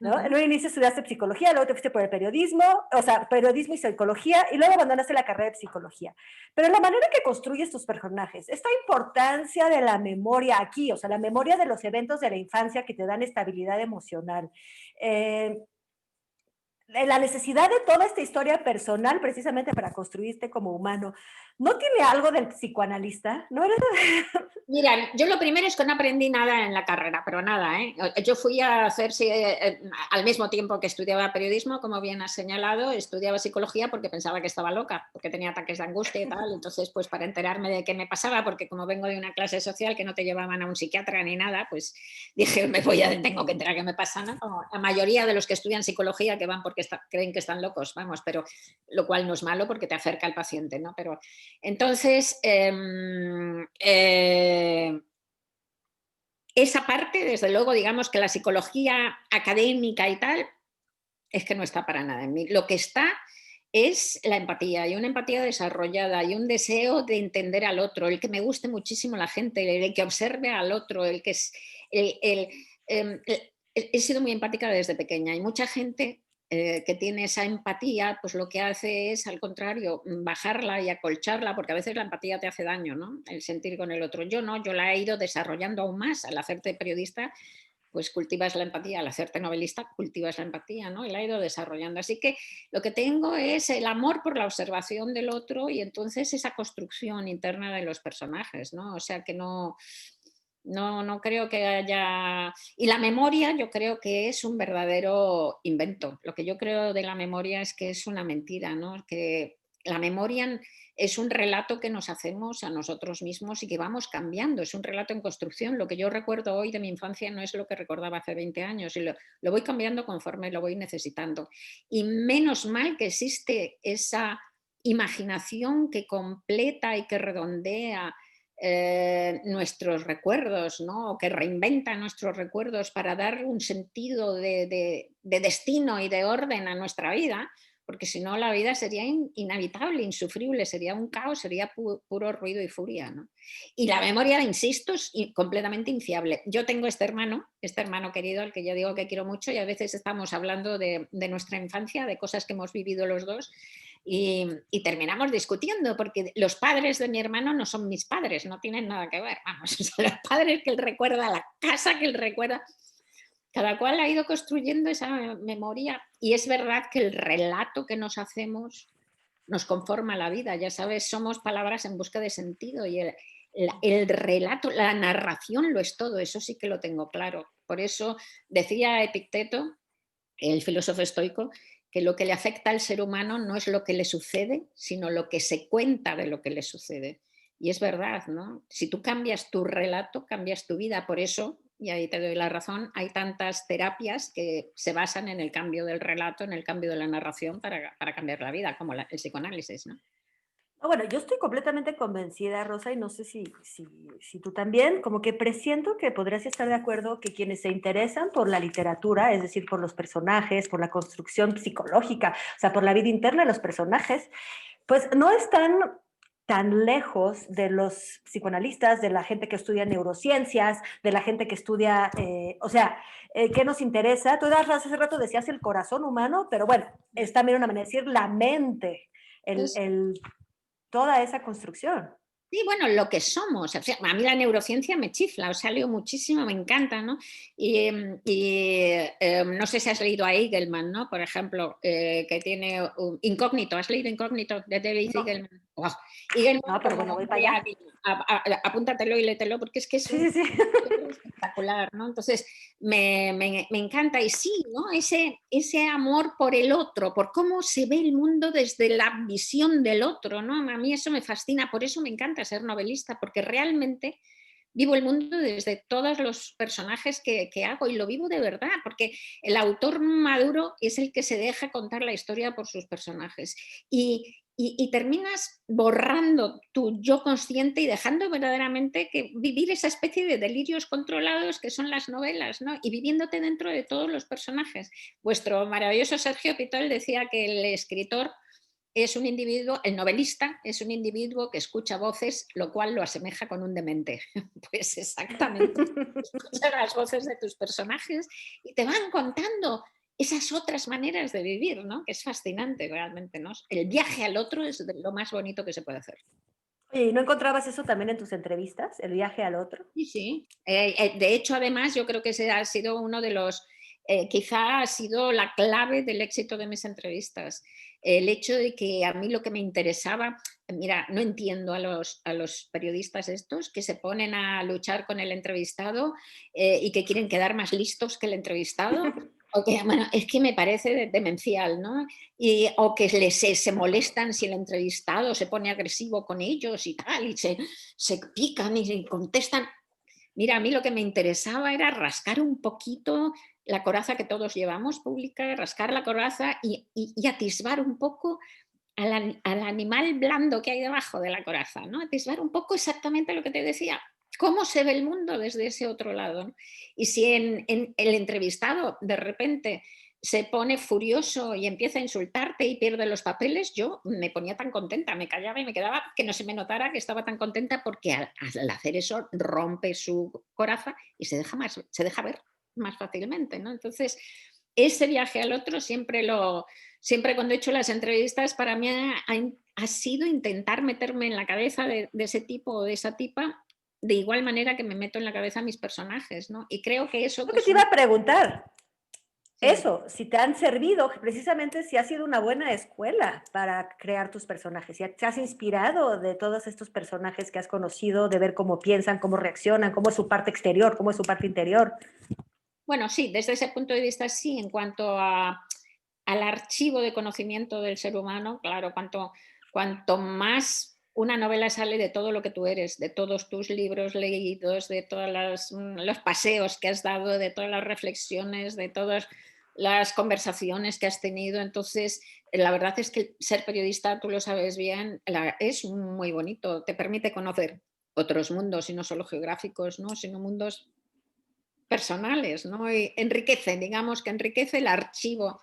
¿no? En un inicio estudiaste psicología, luego te fuiste por el periodismo, o sea, periodismo y psicología, y luego abandonaste la carrera de psicología. Pero la manera que construyes tus personajes, esta importancia de la memoria aquí, o sea, la memoria de los eventos de la infancia que te dan estabilidad emocional, eh, la necesidad de toda esta historia personal precisamente para construirte como humano, ¿no tiene algo del psicoanalista? ¿No eres? Mira, yo lo primero es que no aprendí nada en la carrera, pero nada, ¿eh? Yo fui a hacer, al mismo tiempo que estudiaba periodismo, como bien has señalado, estudiaba psicología porque pensaba que estaba loca, porque tenía ataques de angustia y tal, entonces pues para enterarme de qué me pasaba, porque como vengo de una clase social que no te llevaban a un psiquiatra ni nada, pues dije, tengo que enterar qué me pasa, ¿no? Como la mayoría de los que estudian psicología que van porque creen que están locos, vamos, pero lo cual no es malo porque te acerca al paciente, ¿no? Pero entonces, esa parte, desde luego, digamos que la psicología académica y tal, es que no está para nada en mí. Lo que está es la empatía, y una empatía desarrollada, y un deseo de entender al otro, el que me guste muchísimo la gente, el que observe al otro, el que es... he sido muy empática desde pequeña, y mucha gente que tiene esa empatía, pues lo que hace es, al contrario, bajarla y acolcharla, porque a veces la empatía te hace daño, ¿no? El sentir con el otro. Yo no, yo la he ido desarrollando aún más. Al hacerte periodista, pues cultivas la empatía, al hacerte novelista, cultivas la empatía, ¿no? Y la he ido desarrollando. Así que lo que tengo es el amor por la observación del otro y entonces esa construcción interna de los personajes, ¿no? O sea que no creo que haya... Y la memoria yo creo que es un verdadero invento. Lo que yo creo de la memoria es que es una mentira, ¿no? Que la memoria es un relato que nos hacemos a nosotros mismos y que vamos cambiando, es un relato en construcción. Lo que yo recuerdo hoy de mi infancia no es lo que recordaba hace 20 años y lo voy cambiando conforme lo voy necesitando. Y menos mal que existe esa imaginación que completa y que redondea nuestros recuerdos, ¿no? O que reinventa nuestros recuerdos para dar un sentido de destino y de orden a nuestra vida, porque si no la vida sería inhabitable, insufrible, sería un caos, sería puro ruido y furia, ¿no? Y la memoria, insisto, es completamente infiable. Yo tengo este hermano querido, al que yo digo que quiero mucho, y a veces estamos hablando de nuestra infancia, de cosas que hemos vivido los dos, y terminamos discutiendo, porque los padres de mi hermano no son mis padres, no tienen nada que ver, vamos, o sea, los padres que él recuerda, la casa que él recuerda, cada cual ha ido construyendo esa memoria y es verdad que el relato que nos hacemos nos conforma la vida, ya sabes, somos palabras en busca de sentido y el relato, la narración lo es todo, eso sí que lo tengo claro. Por eso decía Epicteto, el filósofo estoico, que lo que le afecta al ser humano no es lo que le sucede, sino lo que se cuenta de lo que le sucede. Y es verdad, ¿no? Si tú cambias tu relato, cambias tu vida. Por eso, y ahí te doy la razón, hay tantas terapias que se basan en el cambio del relato, en el cambio de la narración para cambiar la vida, como el psicoanálisis, ¿no? No, bueno, yo estoy completamente convencida, Rosa, y no sé si tú también, como que presiento que podrías estar de acuerdo que quienes se interesan por la literatura, es decir, por los personajes, por la construcción psicológica, o sea, por la vida interna de los personajes, pues no están tan lejos de los psicoanalistas, de la gente que estudia neurociencias, de la gente que estudia, ¿qué nos interesa? Tú hace rato decías el corazón humano, pero bueno, es también una manera de decir la mente, el, Pues, el toda esa construcción. sí, bueno, lo que somos. O sea, a mí la neurociencia me chifla, o sea, leo muchísimo, me encanta, ¿no? No sé si has leído a Eagleman, ¿no? Por ejemplo, que tiene Incógnito. ¿Has leído Incógnito de David No, Eagleman? Wow. Eagleman no, pero como bueno, voy para hombre allá. hábil. Apúntatelo y léetelo porque es que es un Sí, sí, sí. espectacular, ¿no? Entonces, me encanta. Y sí, ¿no? Ese amor por el otro, por cómo se ve el mundo desde la visión del otro, ¿no? A mí eso me fascina, por eso me encanta ser novelista, porque realmente vivo el mundo desde todos los personajes que hago y lo vivo de verdad, porque el autor maduro es el que se deja contar la historia por sus personajes. Y terminas borrando tu yo consciente y dejando verdaderamente que vivir esa especie de delirios controlados que son las novelas, ¿no? Y viviéndote dentro de todos los personajes. Vuestro maravilloso Sergio Pitol decía que el escritor es un individuo, el novelista es un individuo que escucha voces, lo cual lo asemeja con un demente. Pues exactamente. Escuchas las voces de tus personajes y te van contando esas otras maneras de vivir, ¿no? Que es fascinante realmente, ¿no? El viaje al otro es de lo más bonito que se puede hacer. Oye, ¿y no encontrabas eso también en tus entrevistas, el viaje al otro? Sí, sí. De hecho, además, yo creo que ese ha sido uno de los, quizá ha sido la clave del éxito de mis entrevistas. El hecho de que a mí lo que me interesaba, mira, no entiendo a los periodistas estos que se ponen a luchar con el entrevistado y que quieren quedar más listos que el entrevistado. O que, bueno, es que me parece demencial, ¿no? O que se molestan si el entrevistado se pone agresivo con ellos y tal, y se pican y contestan. Mira, a mí lo que me interesaba era rascar un poquito la coraza que todos llevamos pública, rascar la coraza y atisbar un poco al animal blando que hay debajo de la coraza, ¿no? Atisbar un poco exactamente lo que te decía, cómo se ve el mundo desde ese otro lado, ¿no? Y si en el entrevistado de repente se pone furioso y empieza a insultarte y pierde los papeles, yo me ponía tan contenta, me callaba y me quedaba que no se me notara que estaba tan contenta porque al hacer eso rompe su coraza y se deja ver más fácilmente, ¿no? Entonces, ese viaje al otro siempre cuando he hecho las entrevistas, para mí ha sido intentar meterme en la cabeza de ese tipo o de esa tipa, de igual manera que me meto en la cabeza a mis personajes, ¿no? Y creo que eso... Lo que te iba a preguntar, Sí. eso, si te han servido, precisamente si ha sido una buena escuela para crear tus personajes, si te has inspirado de todos estos personajes que has conocido, de ver cómo piensan, cómo reaccionan, cómo es su parte exterior, cómo es su parte interior. Bueno, sí, desde ese punto de vista sí, en cuanto al archivo de conocimiento del ser humano, claro, cuanto más una novela sale de todo lo que tú eres, de todos tus libros leídos, de todos los paseos que has dado, de todas las reflexiones, de todas las conversaciones que has tenido. Entonces, la verdad es que ser periodista, tú lo sabes bien, es muy bonito, te permite conocer otros mundos y no solo geográficos, ¿no? Sino mundos personales, ¿no? Y enriquece, digamos que enriquece el archivo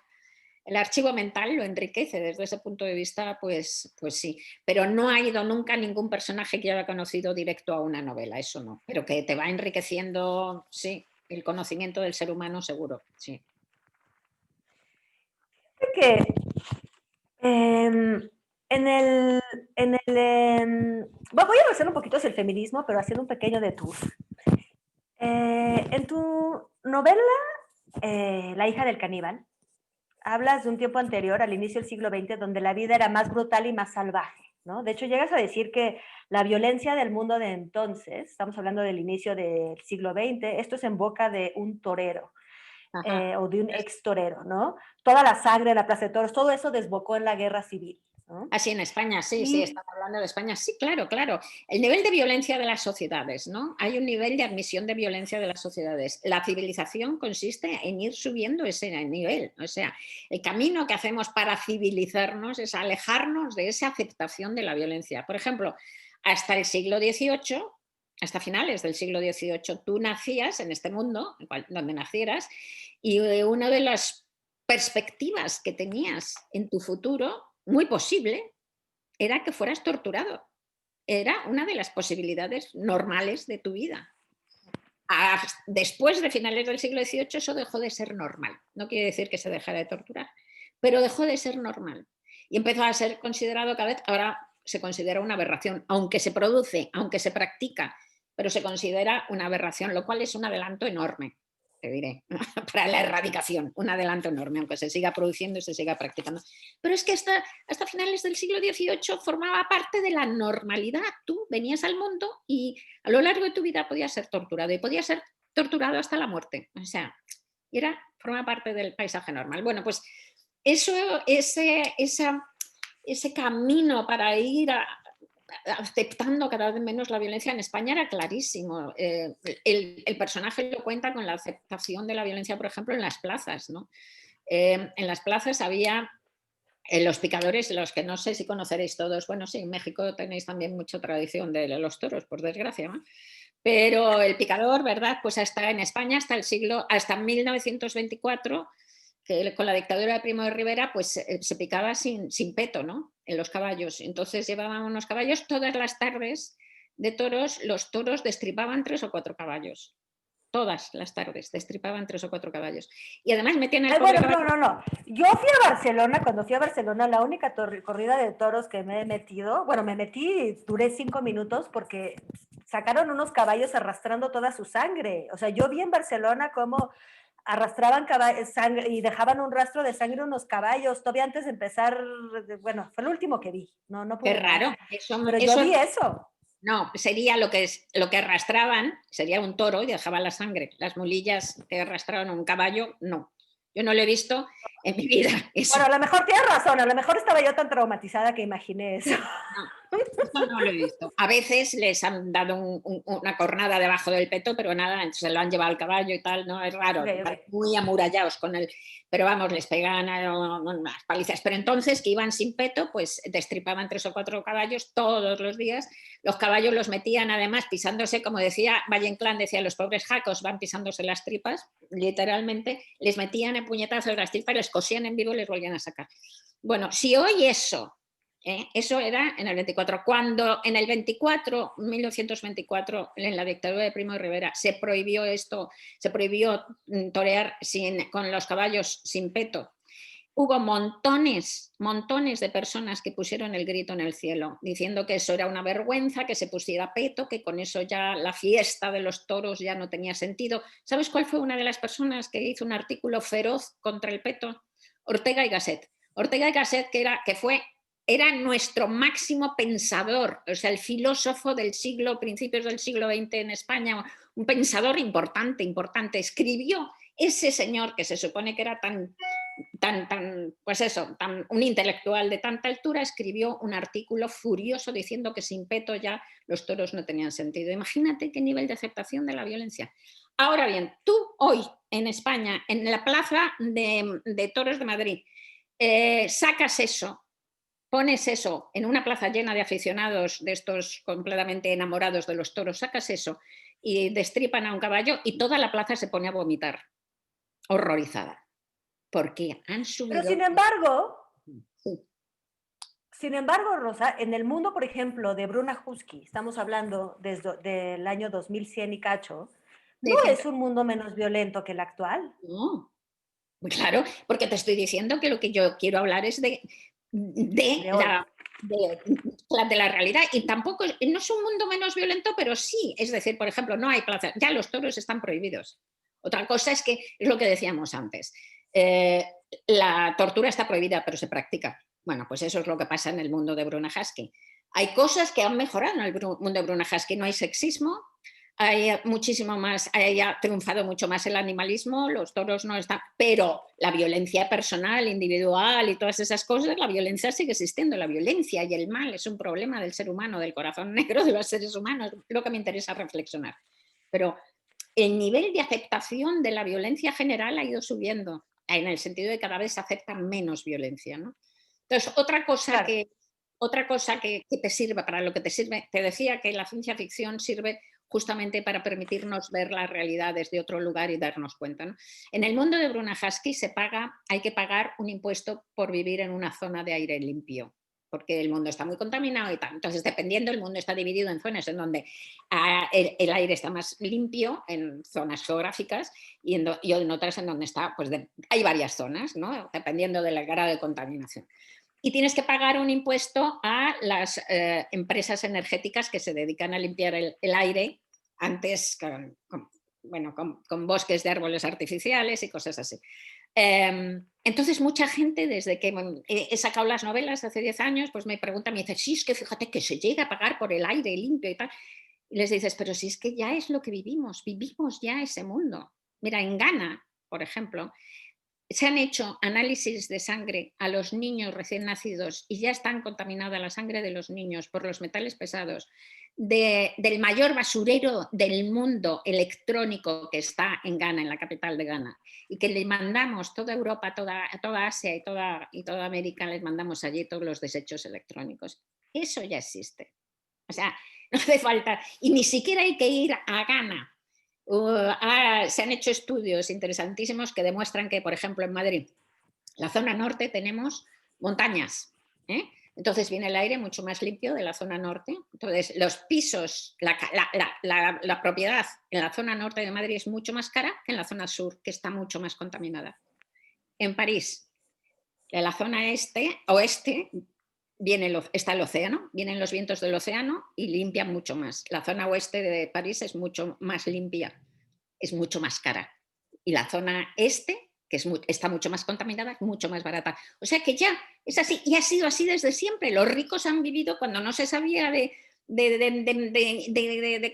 mental lo enriquece desde ese punto de vista, pues sí. Pero no ha ido nunca ningún personaje que yo haya conocido directo a una novela, eso no. Pero que te va enriqueciendo, sí, el conocimiento del ser humano seguro, sí. Que en el, voy a hacer un poquito hacia el feminismo, pero haciendo un pequeño detour. En tu novela, La hija del caníbal, hablas de un tiempo anterior, al inicio del siglo XX, donde la vida era más brutal y más salvaje, ¿no? De hecho, llegas a decir que la violencia del mundo de entonces, estamos hablando del inicio del siglo XX, esto es en boca de un torero. O de un ex torero, ¿no? Toda la sangre de la Plaza de Toros, todo eso desbocó en la guerra civil, ¿no? Así en España, sí, sí, estamos hablando de España. Sí, claro, claro. El nivel de violencia de las sociedades, ¿no? Hay un nivel de admisión de violencia de las sociedades. La civilización consiste en ir subiendo ese nivel. O sea, el camino que hacemos para civilizarnos es alejarnos de esa aceptación de la violencia. Por ejemplo, hasta el siglo XVIII, hasta finales del siglo XVIII, tú nacías en este mundo, donde nacieras, y una de las perspectivas que tenías en tu futuro, muy posible, era que fueras torturado. Era una de las posibilidades normales de tu vida. Después de finales del siglo XVIII eso dejó de ser normal. No quiere decir que se dejara de torturar, pero dejó de ser normal. Y empezó a ser considerado cada vez, ahora se considera una aberración, aunque se produce, aunque se practica, pero se considera una aberración, lo cual es un adelanto enorme, te diré, para la erradicación, un adelanto enorme, aunque se siga produciendo y se siga practicando. Pero es que hasta finales del siglo XVIII formaba parte de la normalidad. Tú venías al mundo y a lo largo de tu vida podías ser torturado y podías ser torturado hasta la muerte. O sea, forma parte del paisaje normal. Bueno, pues ese camino para ir aceptando cada vez menos la violencia en España era clarísimo. El personaje lo cuenta con la aceptación de la violencia, por ejemplo, en las plazas, ¿no? En las plazas había los picadores, los que no sé si conoceréis todos. Bueno, sí, en México tenéis también mucha tradición de los toros, por desgracia, ¿no? Pero el picador, ¿verdad? Pues hasta en España, hasta 1924, que con la dictadura de Primo de Rivera, pues se picaba sin peto, ¿no? En los caballos. Entonces llevaban unos caballos todas las tardes de toros, los toros destripaban 3 o 4 caballos. Todas las tardes destripaban 3 o 4 caballos. Y además metían el bueno, caballo. no. Yo fui a Barcelona, cuando fui a Barcelona, la única corrida de toros que me he metido, bueno, me metí, duré 5 minutos porque sacaron unos caballos arrastrando toda su sangre. O sea, yo vi en Barcelona cómo arrastraban sangre y dejaban un rastro de sangre unos caballos, todavía antes de empezar, bueno, fue lo último que vi, no pude. Qué raro. Pero yo vi eso. No, sería lo que arrastraban, sería un toro y dejaban la sangre. Las mulillas que arrastraban un caballo, no. Yo no lo he visto en mi vida. Eso. Bueno, a lo mejor tienes razón, a lo mejor estaba yo tan traumatizada que imaginé eso. No, no lo he visto. A veces les han dado una cornada debajo del peto, pero nada, entonces se lo han llevado al caballo y tal, no es raro, okay. Muy amurallados con él. Pero vamos, les pegan unas palizas. Pero entonces que iban sin peto, pues destripaban 3 o 4 caballos todos los días. Los caballos los metían además pisándose, como decía Valle Inclán, decía, los pobres jacos van pisándose las tripas, literalmente, les metían en puñetazos las tripas, les cosían en vivo y les volvían a sacar. Bueno, si hoy eso Eso era en el 24. Cuando en el 24, 1924, en la dictadura de Primo de Rivera, se prohibió esto, se prohibió torear con los caballos sin peto. Hubo montones de personas que pusieron el grito en el cielo, diciendo que eso era una vergüenza, que se pusiera peto, que con eso ya la fiesta de los toros ya no tenía sentido. ¿Sabes cuál fue una de las personas que hizo un artículo feroz contra el peto? Ortega y Gasset. Ortega y Gasset, era nuestro máximo pensador, o sea, el filósofo del principios del siglo XX en España, un pensador importante, escribió. Ese señor que se supone que era un intelectual de tanta altura, escribió un artículo furioso diciendo que sin peto ya los toros no tenían sentido. Imagínate qué nivel de aceptación de la violencia. Ahora bien, tú hoy en España, en la plaza de Toros de Madrid, sacas eso, pones eso en una plaza llena de aficionados, de estos completamente enamorados de los toros, sacas eso y destripan a un caballo y toda la plaza se pone a vomitar, horrorizada, porque han subido... Pero sin embargo, Rosa, en el mundo, por ejemplo, de Bruna Husky, estamos hablando desde el año 2100 y cacho, ¿no es un mundo menos violento que el actual? No, claro, porque te estoy diciendo que lo que yo quiero hablar es de la realidad, y tampoco, no es un mundo menos violento, pero sí, es decir, por ejemplo, no hay plazas, ya los toros están prohibidos. Otra cosa es que, es lo que decíamos antes, la tortura está prohibida, pero se practica. Bueno, pues eso es lo que pasa en el mundo de Bruna Husky. Hay cosas que han mejorado en el mundo de Bruna Husky, no hay sexismo, hay muchísimo más, ha triunfado mucho más el animalismo, los toros no están, pero la violencia personal, individual y todas esas cosas, la violencia sigue existiendo, la violencia y el mal es un problema del ser humano, del corazón negro de los seres humanos, lo que me interesa reflexionar. Pero el nivel de aceptación de la violencia general ha ido subiendo, en el sentido de que cada vez se acepta menos violencia, ¿no? Entonces, otra cosa que te sirve, para lo que te sirve, te decía que la ciencia ficción sirve justamente para permitirnos ver la realidad desde otro lugar y darnos cuenta, ¿no? En el mundo de Bruna Husky hay que pagar un impuesto por vivir en una zona de aire limpio, porque el mundo está muy contaminado y tal. Entonces, dependiendo, el mundo está dividido en zonas en donde el aire está más limpio, en zonas geográficas, y en otras en donde está, pues hay varias zonas, ¿no? Dependiendo del grado de contaminación. Y tienes que pagar un impuesto a las empresas energéticas que se dedican a limpiar el aire, antes con bosques de árboles artificiales y cosas así. Entonces, mucha gente, desde que he sacado las novelas hace 10 años, pues me pregunta, me dice, sí, es que fíjate que se llega a pagar por el aire limpio y tal. Y les dices, pero si es que ya es lo que vivimos ya ese mundo. Mira, en Ghana, por ejemplo, se han hecho análisis de sangre a los niños recién nacidos y ya están contaminada la sangre de los niños por los metales pesados del mayor basurero del mundo electrónico que está en Ghana, en la capital de Ghana, y que le mandamos toda Europa, toda Asia y toda América, les mandamos allí todos los desechos electrónicos. Eso ya existe. O sea, no hace falta, y ni siquiera hay que ir a Ghana. Se han hecho estudios interesantísimos que demuestran que, por ejemplo, en Madrid, la zona norte, tenemos montañas, ¿eh? Entonces viene el aire mucho más limpio de la zona norte. Entonces, los pisos, la propiedad en la zona norte de Madrid es mucho más cara que en la zona sur, que está mucho más contaminada. En París, en la zona oeste, está el océano, vienen los vientos del océano y limpian mucho más. La zona oeste de París es mucho más limpia, es mucho más cara. Y la zona este, que está mucho más contaminada, es mucho más barata. O sea que ya es así, y ha sido así desde siempre. Los ricos han vivido cuando no se sabía de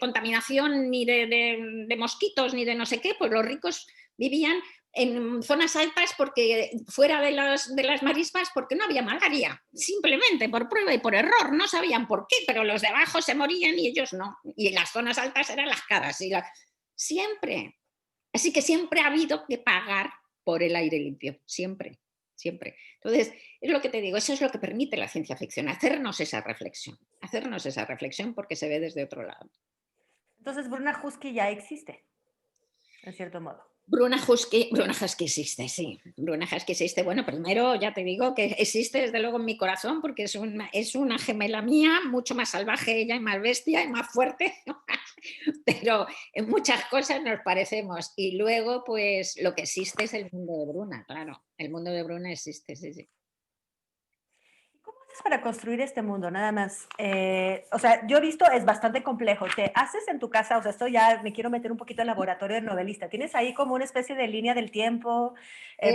contaminación, ni de mosquitos, ni de no sé qué, pues los ricos vivían en zonas altas, porque fuera de las marismas, porque no había malaria, simplemente por prueba y por error, no sabían por qué, pero los de abajo se morían y ellos no, y en las zonas altas eran las caras, siempre. Así que siempre ha habido que pagar por el aire limpio, siempre. Entonces, es lo que te digo, eso es lo que permite la ciencia ficción, hacernos esa reflexión porque se ve desde otro lado. Entonces, Bruna Husky ya existe, en cierto modo. Bruna Husky existe, sí. Bruna Husky existe. Bueno, primero ya te digo que existe desde luego en mi corazón porque es una gemela mía, mucho más salvaje ella y más bestia y más fuerte, pero en muchas cosas nos parecemos. Y luego, pues lo que existe es el mundo de Bruna, claro. El mundo de Bruna existe, sí, sí. ¿Cómo haces para construir este mundo? Nada más. O sea, yo he visto, es bastante complejo. ¿Te haces en tu casa? O sea, esto ya me quiero meter un poquito en laboratorio de novelista. ¿Tienes ahí como una especie de línea del tiempo?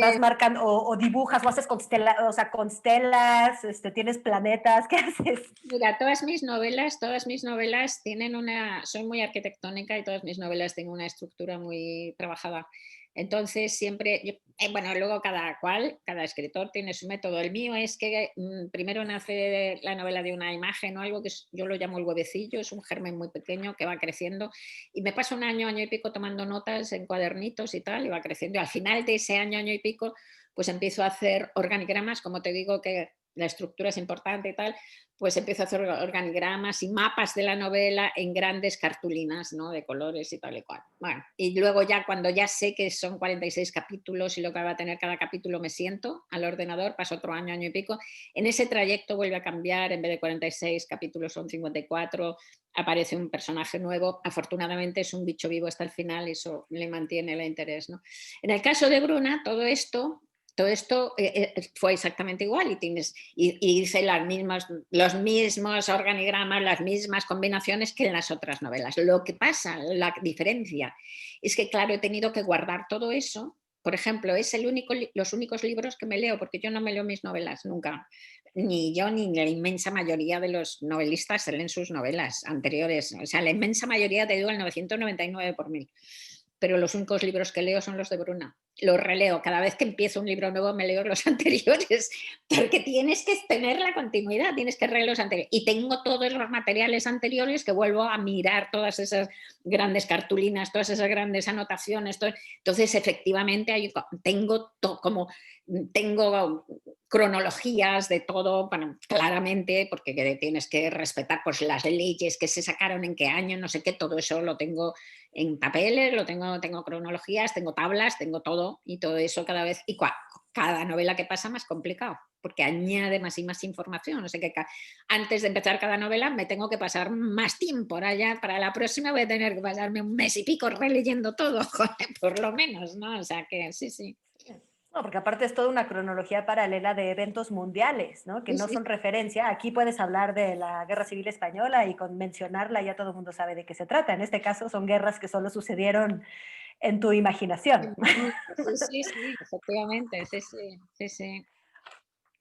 ¿Vas Eh, marcando o dibujas o haces o sea, constelas? ¿Tienes planetas? ¿Qué haces? Mira, todas mis novelas tienen soy muy arquitectónica y todas mis novelas tienen una estructura muy trabajada. Entonces, siempre, bueno, luego cada escritor tiene su método. El mío es que primero nace la novela de una imagen o algo que yo lo llamo el huevecillo, es un germen muy pequeño que va creciendo y me paso un año, año y pico tomando notas en cuadernitos y tal, y va creciendo. Y al final de ese año, año y pico, pues empiezo a hacer organigramas, como te digo que la estructura es importante y tal, pues empiezo a hacer organigramas y mapas de la novela en grandes cartulinas, ¿no? De colores y tal y cual. Bueno, y luego ya cuando ya sé que son 46 capítulos y lo que va a tener cada capítulo, me siento al ordenador, paso otro año, año y pico. En ese trayecto vuelve a cambiar, en vez de 46 capítulos son 54, aparece un personaje nuevo. Afortunadamente es un bicho vivo hasta el final y eso le mantiene el interés, ¿no? En el caso de Bruna, todo esto fue exactamente igual y hice los mismos organigramas, las mismas combinaciones que en las otras novelas. Lo que pasa, la diferencia, es que, claro, he tenido que guardar todo eso. Por ejemplo, es los únicos libros que me leo, porque yo no me leo mis novelas nunca. Ni yo ni la inmensa mayoría de los novelistas se leen sus novelas anteriores. O sea, la inmensa mayoría, te digo, el 999 por mil. Pero los únicos libros que leo son los de Bruna. Los releo. Cada vez que empiezo un libro nuevo me leo los anteriores, porque tienes que tener la continuidad, tienes que leer los anteriores. Y tengo todos los materiales anteriores que vuelvo a mirar todas esas grandes cartulinas, todas esas grandes anotaciones. Entonces, efectivamente, tengo cronologías de todo, bueno, claramente, porque tienes que respetar pues, las leyes que se sacaron en qué año, no sé qué, todo eso lo tengo en papeles, tengo cronologías, tengo tablas, tengo todo y todo eso cada vez, y cada novela que pasa más complicado, porque añade más y más información, o sea que antes de empezar cada novela me tengo que pasar más tiempo, ahora ya para la próxima voy a tener que pasarme un mes y pico releyendo todo, por lo menos, ¿no? O sea que sí, sí. No, porque aparte es toda una cronología paralela de eventos mundiales, ¿no? Que Sí, no sí. son referencia. Aquí puedes hablar de la Guerra Civil Española y con mencionarla ya todo el mundo sabe de qué se trata. En este caso son guerras que solo sucedieron en tu imaginación. Sí, sí, sí, efectivamente, sí, sí, sí, sí.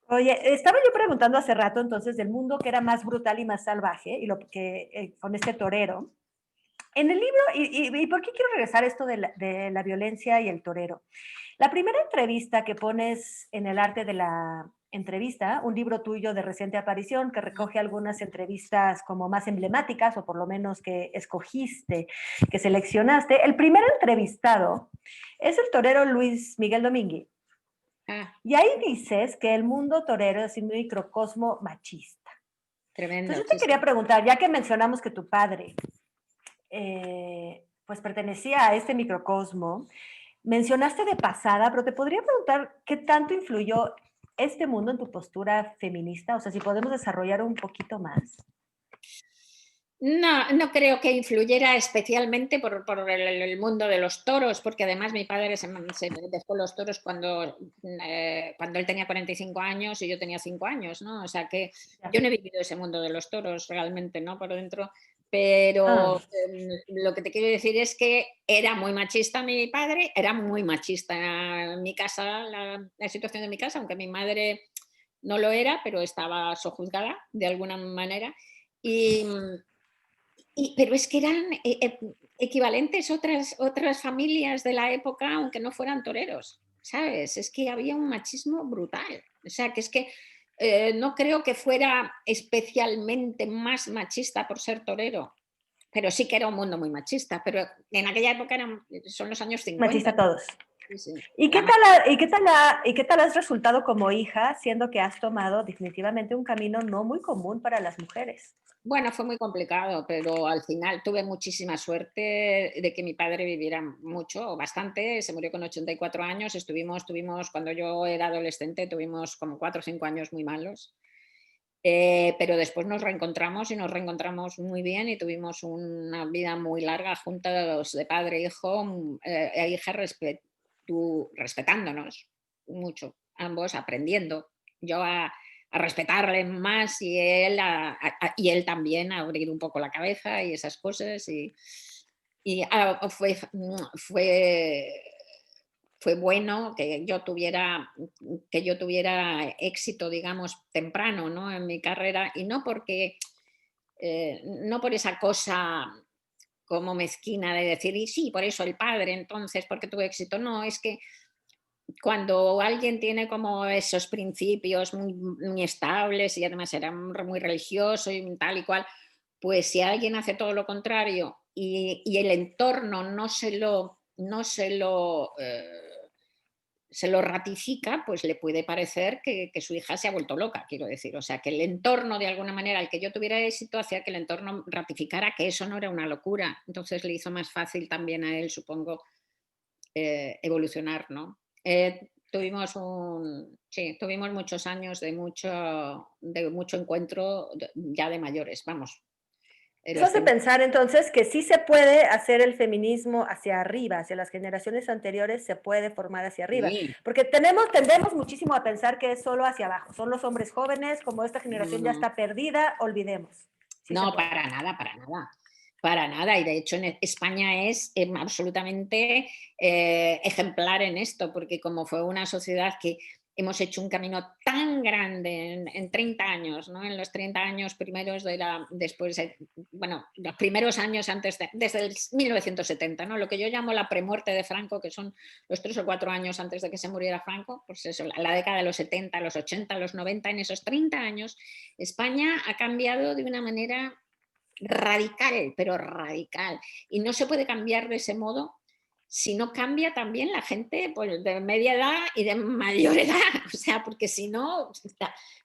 Oye, estaba yo preguntando hace rato entonces del mundo que era más brutal y más salvaje y lo que con este torero. En el libro, y ¿por qué quiero regresar a esto de la violencia y el torero? La primera entrevista que pones en el arte de la entrevista, un libro tuyo de reciente aparición que recoge algunas entrevistas como más emblemáticas o por lo menos que escogiste, que seleccionaste. El primer entrevistado es el torero Luis Miguel Domínguez. Ah, Y ahí dices que el mundo torero es un microcosmo machista. tremendo, Entonces yo te sí, quería sí. preguntar, ya que mencionamos que tu padre pues pertenecía a este microcosmo, mencionaste de pasada, pero te podría preguntar qué tanto influyó este mundo en tu postura feminista, o sea, si podemos desarrollar un poquito más. No, no creo que influyera especialmente por el mundo de los toros, porque además mi padre se dejó los toros cuando él tenía 45 años y yo tenía 5 años, ¿no? O sea que Ya. yo no he vivido ese mundo de los toros realmente, ¿no? Por dentro, Ah, pero lo que te quiero decir es que era muy machista mi padre, era muy machista en mi casa, la situación de mi casa, aunque mi madre no lo era, pero estaba sojuzgada de alguna manera. Y, pero es que eran equivalentes otras familias de la época, aunque no fueran toreros, ¿sabes? Es que había un machismo brutal. O sea, que es que no creo que fuera especialmente más machista por ser torero, pero sí que era un mundo muy machista. Pero en aquella época son los años 50. machista todos. Sí, sí. ¿Y qué tal has resultado como hija, siendo que has tomado definitivamente un camino no muy común para las mujeres? Bueno, fue muy complicado, pero al final tuve muchísima suerte de que mi padre viviera mucho o bastante. Se murió con 84 años. Tuvimos, cuando yo era adolescente, tuvimos como 4 o 5 años muy malos. Pero después nos reencontramos y nos reencontramos muy bien y tuvimos una vida muy larga juntos de padre e hijo, e hija, respetándonos mucho, ambos aprendiendo. Yo a respetarle más y él, y él también a abrir un poco la cabeza y esas cosas. Fue fue bueno que yo tuviera éxito, digamos, temprano, ¿no? En mi carrera, y no porque, no por esa cosa como mezquina de decir, y sí, por eso el padre, entonces, porque tuvo éxito. No, es que cuando alguien tiene como esos principios muy estables y además era muy religioso y tal y cual, pues si alguien hace todo lo contrario y el entorno no se lo ratifica, pues le puede parecer que su hija se ha vuelto loca, quiero decir. O sea, que el entorno, de alguna manera, al que yo tuviera éxito, hacía que el entorno ratificara que eso no era una locura. Entonces le hizo más fácil también a él, supongo, evolucionar, ¿no? Sí, tuvimos muchos años de mucho encuentro ya de mayores, vamos. Eso hace pensar entonces que sí se puede hacer el feminismo hacia arriba, hacia las generaciones anteriores se puede formar hacia arriba, Sí, porque tendemos muchísimo a pensar que es solo hacia abajo, son los hombres jóvenes, como esta generación ya no, está perdida, olvidemos. Sí se no, puede. para nada, para nada. Para nada, y de hecho España es absolutamente ejemplar en esto, porque como fue una sociedad que hemos hecho un camino tan grande en 30 años, ¿no? En los 30 años primeros bueno, los primeros años desde el 1970, ¿no? Lo que yo llamo la premuerte de Franco, que son los 3 o 4 años antes de que se muriera Franco, pues eso, la década de los 70, los 80, los 90, en esos 30 años, España ha cambiado de una manera radical, pero radical. Y no se puede cambiar de ese modo si no cambia también la gente, pues, de media edad y de mayor edad. O sea, porque si no,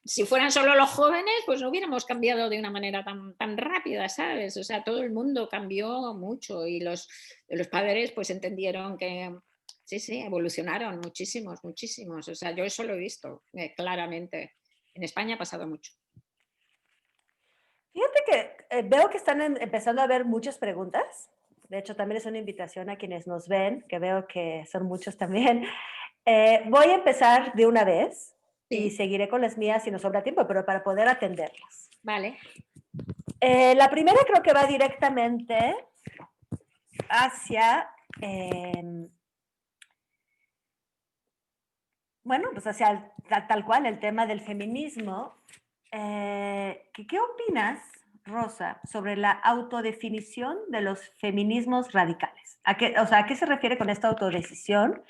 si fueran solo los jóvenes, pues no hubiéramos cambiado de una manera tan rápida, ¿sabes? O sea, todo el mundo cambió mucho y los padres pues entendieron que sí, sí, evolucionaron muchísimos, muchísimos. O sea, yo eso lo he visto claramente. En España ha pasado mucho. Fíjate que veo que están empezando a haber muchas preguntas. De hecho, también es una invitación a quienes nos ven, que veo que son muchos también. Voy a empezar de una vez y Sí, seguiré con las mías si nos sobra tiempo, pero para poder atenderlas. vale. La primera creo que va directamente hacia, eh, bueno, pues hacia tal cual el tema del feminismo. ¿Qué opinas, Rosa, sobre la autodefinición de los feminismos radicales? ¿A qué se refiere con esta autodecisión?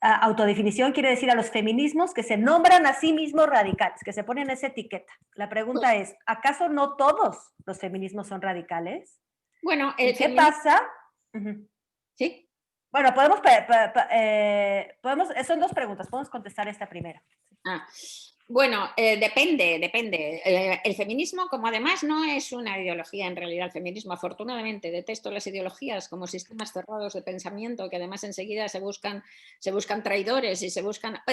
Autodefinición quiere decir a los feminismos que se nombran a sí mismos radicales, que se ponen esa etiqueta. La pregunta Pues es, ¿acaso no todos los feminismos son radicales? bueno, el ¿Y qué feminismo, pasa? Uh-huh. sí. Bueno, son dos preguntas, podemos contestar esta primera. Ah, bueno, depende. El feminismo, como además no es una ideología en realidad, el feminismo, afortunadamente, detesto las ideologías como sistemas cerrados de pensamiento que además enseguida se buscan traidores y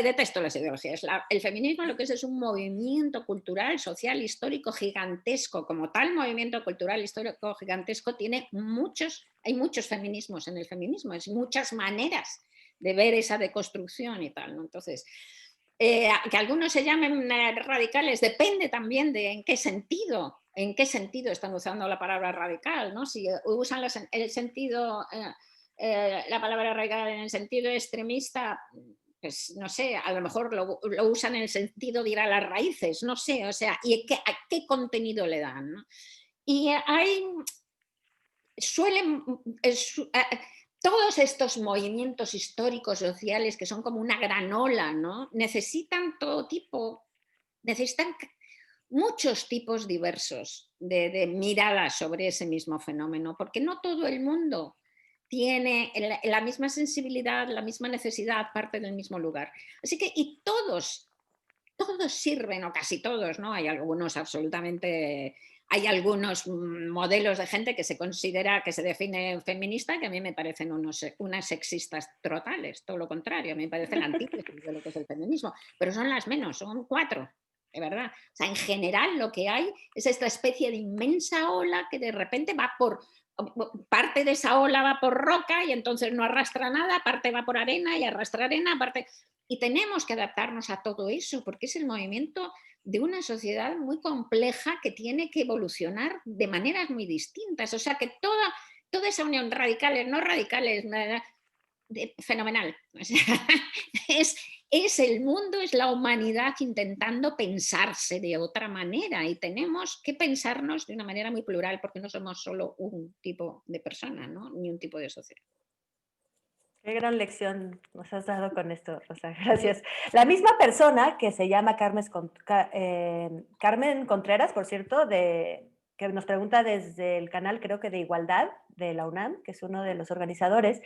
detesto las ideologías. El feminismo lo que es un movimiento cultural, social, histórico gigantesco. Como tal movimiento cultural, histórico gigantesco, hay muchos feminismos en el feminismo, es muchas maneras de ver esa deconstrucción y tal, ¿no? Entonces, que algunos se llamen radicales, depende también de en qué sentido están usando la palabra radical, ¿no? Si usan la palabra radical en el sentido extremista, pues no sé, a lo mejor lo usan en el sentido de ir a las raíces, no sé, o sea, y a qué contenido le dan, ¿no? Y suelen, todos estos movimientos históricos sociales que son como una granola, ¿no? Necesitan muchos tipos diversos de miradas sobre ese mismo fenómeno, porque no todo el mundo tiene la misma sensibilidad, la misma necesidad, parte del mismo lugar. Así que, y todos sirven, o casi todos, ¿no? Hay algunos absolutamente, hay algunos modelos de gente que se considera, que se define feminista, que a mí me parecen unas sexistas totales, todo lo contrario, a mí me parecen antítesis de lo que es el feminismo, pero son las menos, son 4, de verdad. O sea, en general lo que hay es esta especie de inmensa ola que de repente va por, parte de esa ola va por roca y entonces no arrastra nada, parte va por arena y arrastra arena, parte... Y tenemos que adaptarnos a todo eso, porque es el movimiento de una sociedad muy compleja que tiene que evolucionar de maneras muy distintas. O sea que toda esa unión, radicales, no radicales, fenomenal. O sea, es el mundo, es la humanidad intentando pensarse de otra manera, y tenemos que pensarnos de una manera muy plural, porque no somos solo un tipo de persona, ¿no? Ni un tipo de sociedad. Qué gran lección nos has dado con esto, Rosa. Gracias. La misma persona que se llama Carmen Contreras, por cierto, que nos pregunta desde el canal, creo que de Igualdad, de la UNAM, que es uno de los organizadores,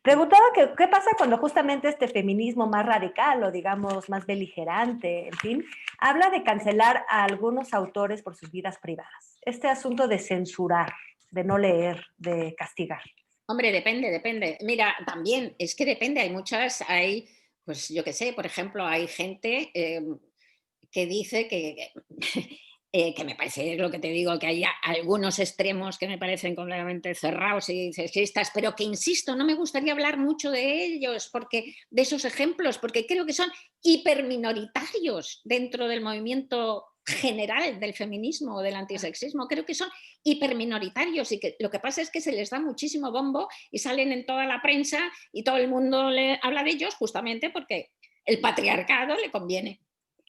preguntaba que qué pasa cuando justamente este feminismo más radical o digamos más beligerante, en fin, habla de cancelar a algunos autores por sus vidas privadas. Este asunto de censurar, de no leer, de castigar. Hombre, depende. Mira, también es que depende, pues yo qué sé, por ejemplo, hay gente que dice que me parece lo que te digo, que hay algunos extremos que me parecen completamente cerrados y sexistas, pero que insisto, no me gustaría hablar mucho de ellos, de esos ejemplos, porque creo que son hiperminoritarios dentro del movimiento general del feminismo o del antisexismo. Creo que son hiperminoritarios y que lo que pasa es que se les da muchísimo bombo y salen en toda la prensa y todo el mundo le habla de ellos justamente porque el patriarcado le conviene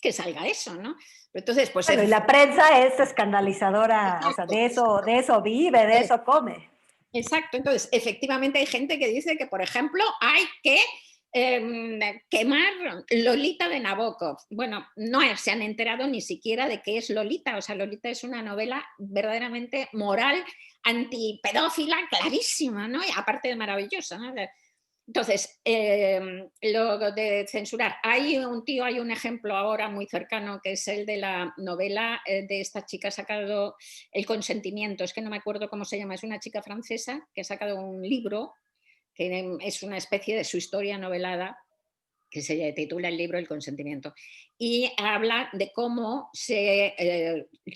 que salga eso, ¿no? Entonces, pues bueno, y la prensa es escandalizadora, exacto, o sea, de eso vive, de eso come. Exacto, entonces efectivamente hay gente que dice que, por ejemplo, hay que quemar Lolita de Nabokov. Bueno, no se han enterado ni siquiera de qué es Lolita. O sea, Lolita es una novela verdaderamente moral, antipedófila, clarísima, ¿no? Y aparte de maravillosa, ¿no? Entonces, lo de censurar. Hay un ejemplo ahora muy cercano que es el de la novela de esta chica, ha sacado El consentimiento, es que no me acuerdo cómo se llama, es una chica francesa que ha sacado un libro que es una especie de su historia novelada, que se titula el libro El consentimiento, y habla de cómo se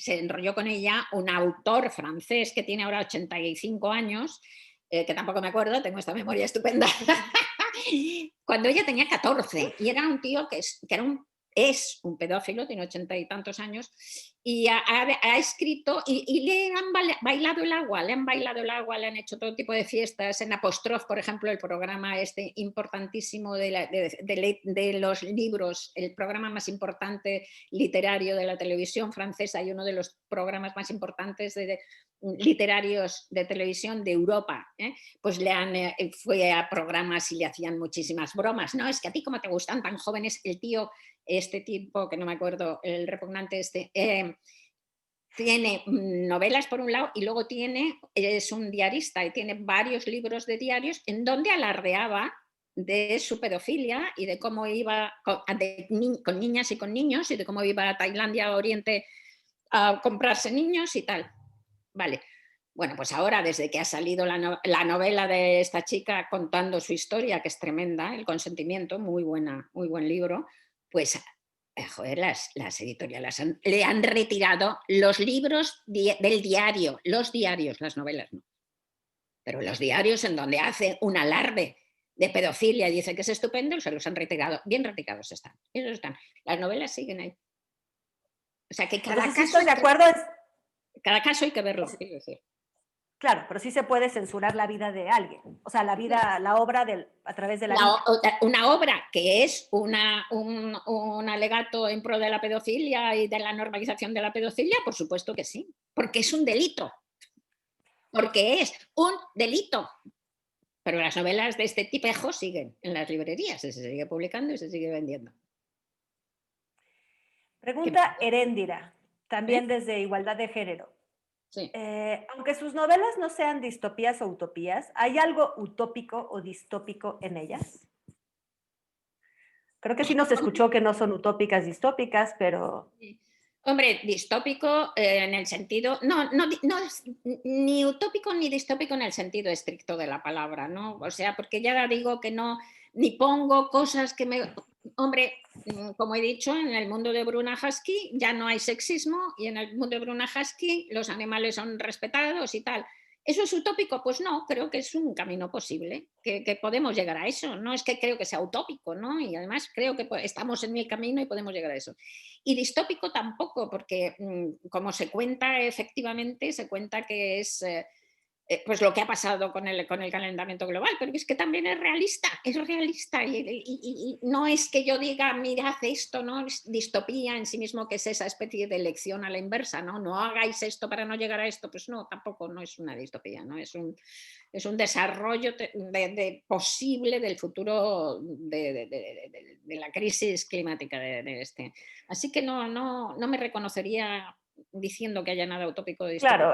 enrolló con ella un autor francés que tiene ahora 85 años, que tampoco me acuerdo, tengo esta memoria estupenda, cuando ella tenía 14, y era un tío que es un pedófilo, tiene 80 y tantos años, y ha escrito, y le han bailado el agua, le han hecho todo tipo de fiestas, en Apostrof, por ejemplo, el programa este importantísimo de los libros, el programa más importante literario de la televisión francesa y uno de los programas más importantes literarios de televisión de Europa, pues fue a programas y le hacían muchísimas bromas. No, es que a ti como te gustan tan jóvenes, el tío, este tipo, que no me acuerdo, el repugnante tiene novelas por un lado y luego es un diarista y tiene varios libros de diarios en donde alardeaba de su pedofilia y de cómo iba con niñas y con niños y de cómo iba a Tailandia, Oriente, a comprarse niños y tal. Vale. Bueno, pues ahora, desde que ha salido la novela de esta chica contando su historia, que es tremenda, El consentimiento, muy buen libro, pues joder, las editoriales le han retirado los libros del diario, los diarios, las novelas no, pero los diarios en donde hace un alarde de pedofilia y dice que es estupendo, se los han retirado, bien retirados están, esos están. Las novelas siguen ahí. O sea que Pero sí estoy de acuerdo, cada caso hay que verlo, quiero decir. Claro, pero sí se puede censurar la vida de alguien, o sea, la obra a través de la vida. Una obra que es un alegato en pro de la pedofilia y de la normalización de la pedofilia, por supuesto que sí, porque es un delito. Porque es un delito. Pero las novelas de este tipejo siguen en las librerías, se sigue publicando y se sigue vendiendo. Pregunta Heréndira, ¿Eh? también desde Igualdad de Género. Sí. Aunque sus novelas no sean distopías o utopías, ¿hay algo utópico o distópico en ellas? Creo que sí nos escuchó que no son utópicas, distópicas, pero Sí. Hombre, distópico en el sentido, no es ni utópico ni distópico en el sentido estricto de la palabra, ¿no? O sea, porque ya digo que no, ni pongo cosas que me... Hombre, como he dicho, en el mundo de Bruna Husky ya no hay sexismo y en el mundo de Bruna Husky los animales son respetados y tal. ¿Eso es utópico? Pues no, creo que es un camino posible, que podemos llegar a eso. No es que creo que sea utópico, ¿no? Y además creo que estamos en el camino y podemos llegar a eso. Y distópico tampoco, porque como se cuenta efectivamente, se cuenta que es pues lo que ha pasado con el calentamiento global, pero es que también es realista y no es que yo diga, mirad esto, ¿no? Es distopía en sí mismo, que es esa especie de elección a la inversa, ¿no? No hagáis esto para no llegar a esto, pues no, tampoco no es una distopía, ¿no? Es un desarrollo posible del futuro de la crisis climática de este. Así que no me reconocería diciendo que haya nada utópico de distópico. claro,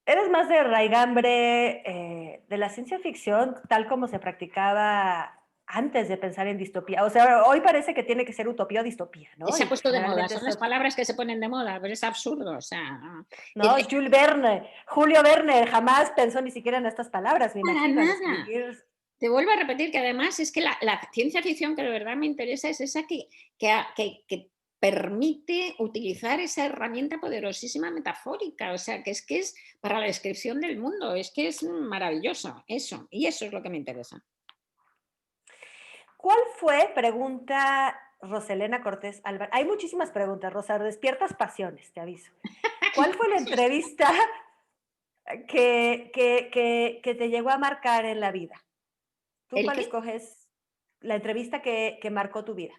eres más de raigambre de la ciencia ficción tal como se practicaba antes de pensar en distopía. O sea, hoy parece que tiene que ser utopía o distopía, ¿no? Se ha Y puesto de moda, generalmente son las esto, palabras que se ponen de moda, pero es absurdo. O sea, ¿no? Jules Verne, Julio Verne jamás pensó ni siquiera en estas palabras, me para imagino, al nada. escribir. Te vuelvo a repetir que además es que la ciencia ficción que de verdad me interesa es esa que permite utilizar esa herramienta poderosísima metafórica, o sea, que es para la descripción del mundo, es que es maravilloso eso, y eso es lo que me interesa. ¿Cuál fue, pregunta Roselena Cortés Álvarez? Hay muchísimas preguntas, Rosa, despiertas pasiones, te aviso. ¿Cuál fue la entrevista que te llegó a marcar en la vida? ¿Tú ¿El cuál qué? escoges? La entrevista que marcó tu vida.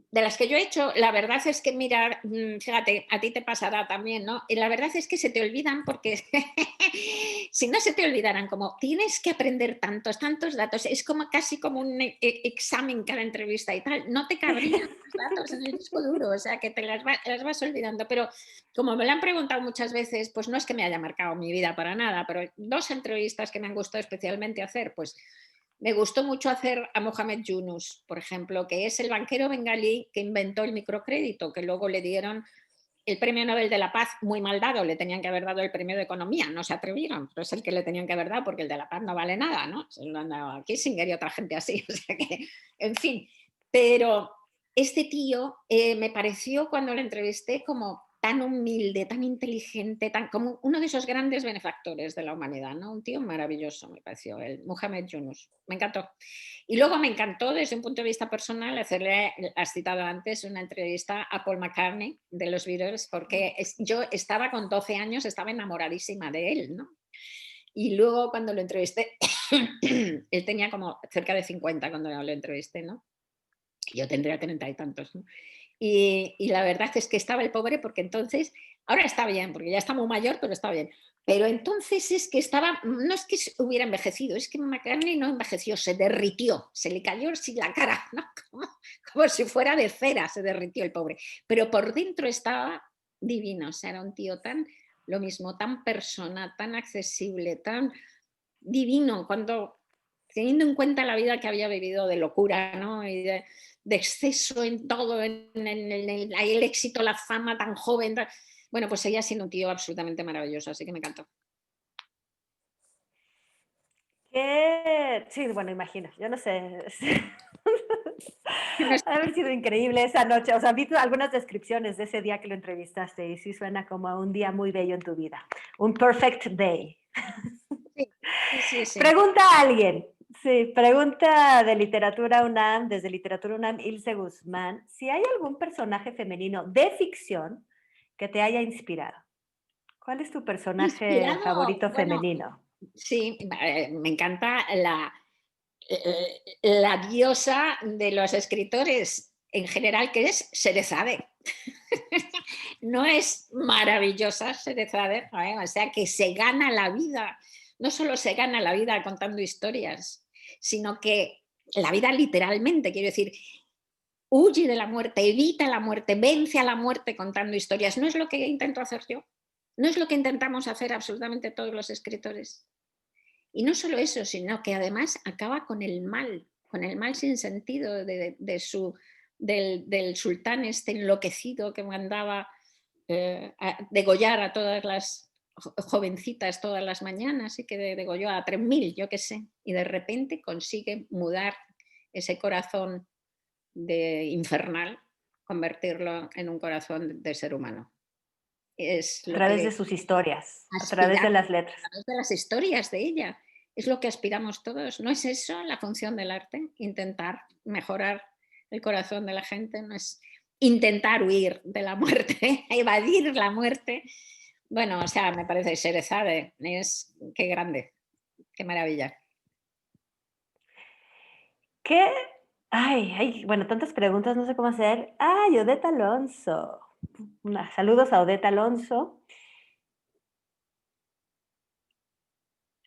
De las que yo he hecho, la verdad es que, mira, fíjate, a ti te pasará también, ¿no? Y la verdad es que se te olvidan porque si no se te olvidaran, como tienes que aprender tantos datos, es como casi como un examen cada entrevista y tal, no te cabrían los datos en el disco duro, o sea que las vas olvidando, pero como me lo han preguntado muchas veces, pues no es que me haya marcado mi vida para nada, pero dos entrevistas que me han gustado especialmente hacer, pues me gustó mucho hacer a Mohamed Yunus, por ejemplo, que es el banquero bengalí que inventó el microcrédito, que luego le dieron el premio Nobel de la Paz, muy mal dado, le tenían que haber dado el premio de Economía, no se atrevieron, pero es el que le tenían que haber dado porque el de la Paz no vale nada, ¿no? Se lo han dado a Kissinger y otra gente así, o sea que, en fin, pero este tío me pareció cuando lo entrevisté como tan humilde, tan inteligente, tan, como uno de esos grandes benefactores de la humanidad, ¿no? Un tío maravilloso, me pareció, el Mohamed Yunus, me encantó. Y luego me encantó desde un punto de vista personal hacerle, has citado antes, una entrevista a Paul McCartney de los Beatles, porque yo estaba con 12 años, estaba enamoradísima de él, ¿no? Y luego cuando lo entrevisté, él tenía como cerca de 50 cuando lo entrevisté, ¿no? Yo tendría 30 y tantos, ¿no? Y la verdad es que estaba el pobre porque entonces, ahora está bien, porque ya está muy mayor, pero está bien. Pero entonces es que estaba, no es que hubiera envejecido, es que McCartney no envejeció, se derritió, se le cayó así la cara, ¿no? Como si fuera de cera, se derritió el pobre. Pero por dentro estaba divino, o sea, era un tío tan, lo mismo, tan persona, tan accesible, tan divino, cuando teniendo en cuenta la vida que había vivido de locura, ¿no? Y de exceso en todo, el éxito, la fama tan joven. Bueno, pues seguía siendo un tío absolutamente maravilloso, así que me encantó. Sí, bueno, imagino, yo no sé. Ha de haber sido increíble esa noche. O sea, vi algunas descripciones de ese día que lo entrevistaste y sí suena como a un día muy bello en tu vida. Un perfect day. Sí, sí, sí. Pregunta a alguien. Sí, pregunta de Literatura UNAM, desde Literatura UNAM, Ilse Guzmán, si hay algún personaje femenino de ficción que te haya inspirado. ¿Cuál es tu personaje Inspirado, favorito bueno, femenino? sí, me encanta la diosa de los escritores en general, que es Sherezade. No es maravillosa Sherezade, ¿eh? O sea, que se gana la vida, no solo se gana la vida contando historias, sino que la vida literalmente, quiero decir, huye de la muerte, evita la muerte, vence a la muerte contando historias. ¿No es lo que intento hacer yo? No es lo que intentamos hacer absolutamente todos los escritores. Y no solo eso, sino que además acaba con el mal sin sentido del sultán este enloquecido que mandaba a degollar a todas las jovencitas todas las mañanas y que degolló a 3000, yo qué sé, y de repente consigue mudar ese corazón infernal, convertirlo en un corazón de ser humano. Es A lo través de que sus historias, a través de aspiramos, las letras. a través de las historias de ella. Es lo que aspiramos todos. ¿No es eso la función del arte? Intentar mejorar el corazón de la gente, no es intentar huir de la muerte, evadir la muerte. Bueno, o sea, me parece Sherezade, qué grande, qué maravilla. ¿Qué? Ay, bueno, tantas preguntas, no sé cómo hacer. Ay, Odette Alonso. Saludos a Odette Alonso.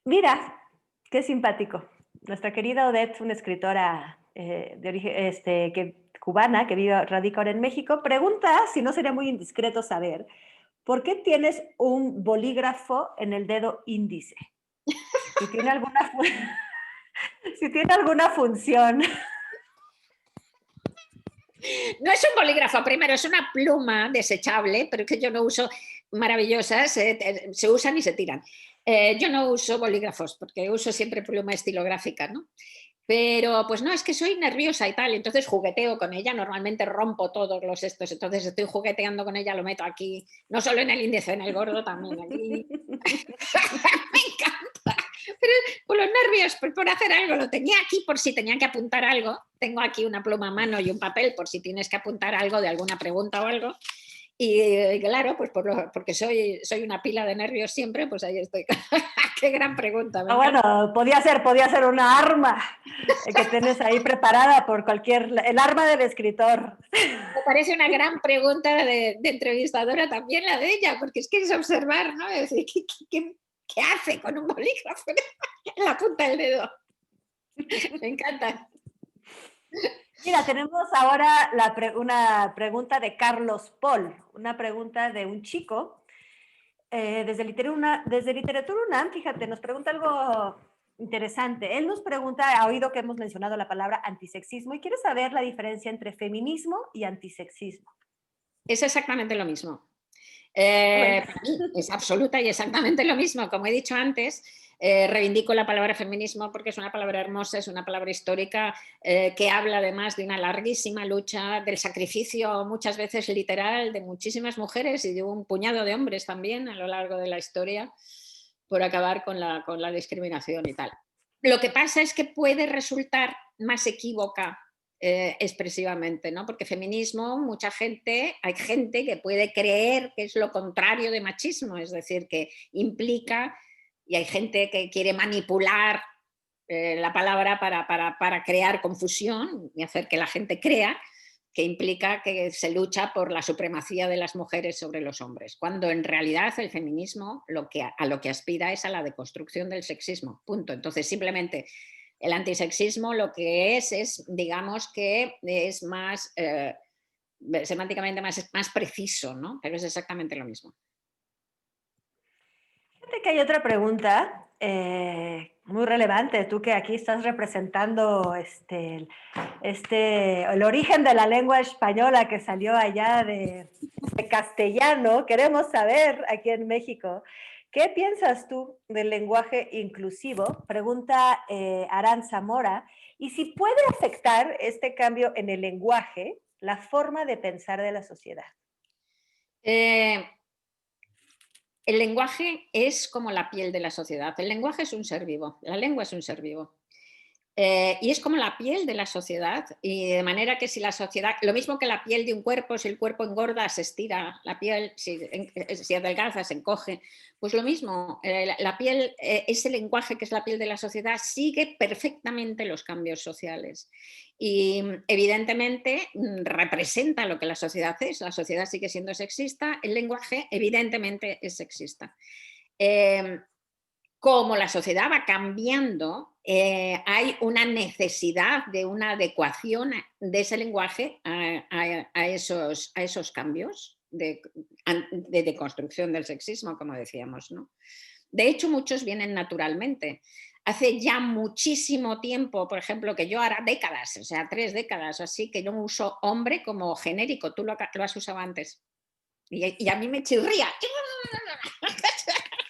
Mira, qué simpático. Nuestra querida Odette, una escritora de origen cubana que radica ahora en México, pregunta si no sería muy indiscreto saber por qué tienes un bolígrafo en el dedo índice. Si tiene alguna, si tiene alguna función. No es un bolígrafo, primero, es una pluma desechable, pero que yo no uso, maravillosas, se usan y se tiran. Yo no uso bolígrafos porque uso siempre pluma estilográfica, ¿no? Pero pues no, es que soy nerviosa y tal, entonces jugueteo con ella, normalmente rompo todos los estos, entonces estoy jugueteando con ella, lo meto aquí, no solo en el índice, en el gordo también aquí. Me encanta. Pero por los nervios, por hacer algo, lo tenía aquí por si tenía que apuntar algo, tengo aquí una pluma a mano y un papel por si tienes que apuntar algo de alguna pregunta o algo. Y claro, pues porque soy una pila de nervios siempre, pues ahí estoy. Qué gran pregunta. Bueno, podía ser una arma que tienes ahí preparada por el arma del escritor. Me parece una gran pregunta de entrevistadora también la de ella, porque es que es observar, ¿no? Es decir, ¿qué hace con un bolígrafo en la punta del dedo? Me encanta. Mira, tenemos ahora una pregunta de Carlos Paul, una pregunta de un chico desde Literatura UNAM, fíjate, nos pregunta algo interesante. Él nos pregunta, ha oído que hemos mencionado la palabra antisexismo y quiere saber la diferencia entre feminismo y antisexismo. Es exactamente lo mismo. Bueno. Para mí es absoluta y exactamente lo mismo. Como he dicho antes, reivindico la palabra feminismo porque es una palabra hermosa, es una palabra histórica que habla además de una larguísima lucha, del sacrificio muchas veces literal de muchísimas mujeres y de un puñado de hombres también a lo largo de la historia por acabar con la discriminación y tal. Lo que pasa es que puede resultar más equívoca expresivamente, ¿no? Porque feminismo, hay gente que puede creer que es lo contrario de machismo, es decir, que implica, y hay gente que quiere manipular la palabra para crear confusión y hacer que la gente crea que implica que se lucha por la supremacía de las mujeres sobre los hombres, cuando en realidad el feminismo a lo que aspira es a la deconstrucción del sexismo, punto. Entonces, simplemente el antisexismo lo que es digamos que es más, semánticamente más preciso, ¿no? Pero es exactamente lo mismo. Fíjate que hay otra pregunta muy relevante, tú que aquí estás representando el origen de la lengua española que salió allá de castellano. Queremos saber aquí en México, ¿qué piensas tú del lenguaje inclusivo? Pregunta Aranza Mora. Y si puede afectar este cambio en el lenguaje la forma de pensar de la sociedad. El lenguaje es como la piel de la sociedad. El lenguaje es un ser vivo, la lengua es un ser vivo. Y es como la piel de la sociedad, y de manera que si la sociedad, lo mismo que la piel de un cuerpo, si el cuerpo engorda, se estira, la piel, si adelgaza, se encoge, pues lo mismo, la piel, ese lenguaje que es la piel de la sociedad, sigue perfectamente los cambios sociales. Y evidentemente representa lo que la sociedad es, la sociedad sigue siendo sexista, el lenguaje evidentemente es sexista. Como la sociedad va cambiando, hay una necesidad de una adecuación de ese lenguaje a esos cambios. de deconstrucción del sexismo, como decíamos, ¿no? De hecho, muchos vienen naturalmente. Hace ya muchísimo tiempo, por ejemplo, que yo ahora décadas, o sea, 3 décadas así, que yo uso hombre como genérico. Tú lo has usado antes. Y a mí me chirría.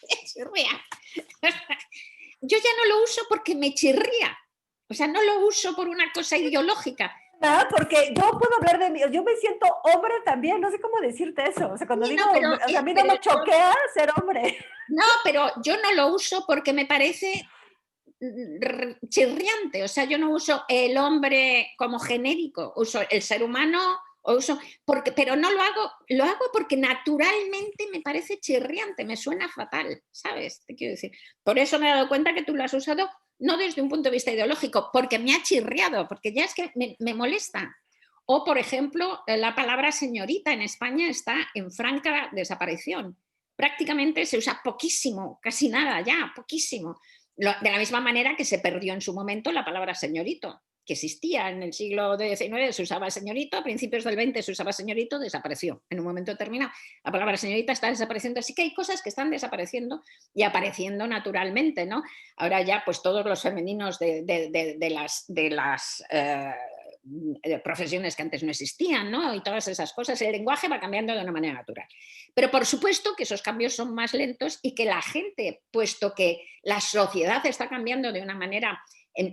Me chirría. Yo ya no lo uso porque me chirría. O sea, no lo uso por una cosa ideológica. No, porque yo puedo hablar de mí, yo me siento hombre también, no sé cómo decirte eso. O sea, cuando Sí, digo, no, pero, o sea, a mí no me choquea ser hombre. no, pero yo no lo uso porque me parece chirriante. O sea, yo no uso el hombre como genérico, uso el ser humano, pero no lo hago porque naturalmente me parece chirriante, me suena fatal, ¿sabes? Te quiero decir. Por eso me he dado cuenta que tú lo has usado no desde un punto de vista ideológico, porque me ha chirriado, porque ya es que me molesta. O, por ejemplo, la palabra señorita en España está en franca desaparición. Prácticamente se usa poquísimo, casi nada ya, poquísimo. De la misma manera que se perdió en su momento la palabra señorito, que existía en el siglo XIX, se usaba señorito, a principios del XX se usaba señorito, desapareció. En un momento determinado la palabra señorita está desapareciendo, así que hay cosas que están desapareciendo y apareciendo naturalmente, ¿no? Ahora ya pues todos los femeninos de las profesiones que antes no existían, ¿no? Y todas esas cosas, el lenguaje va cambiando de una manera natural. Pero por supuesto que esos cambios son más lentos y que la gente, puesto que la sociedad está cambiando de una manera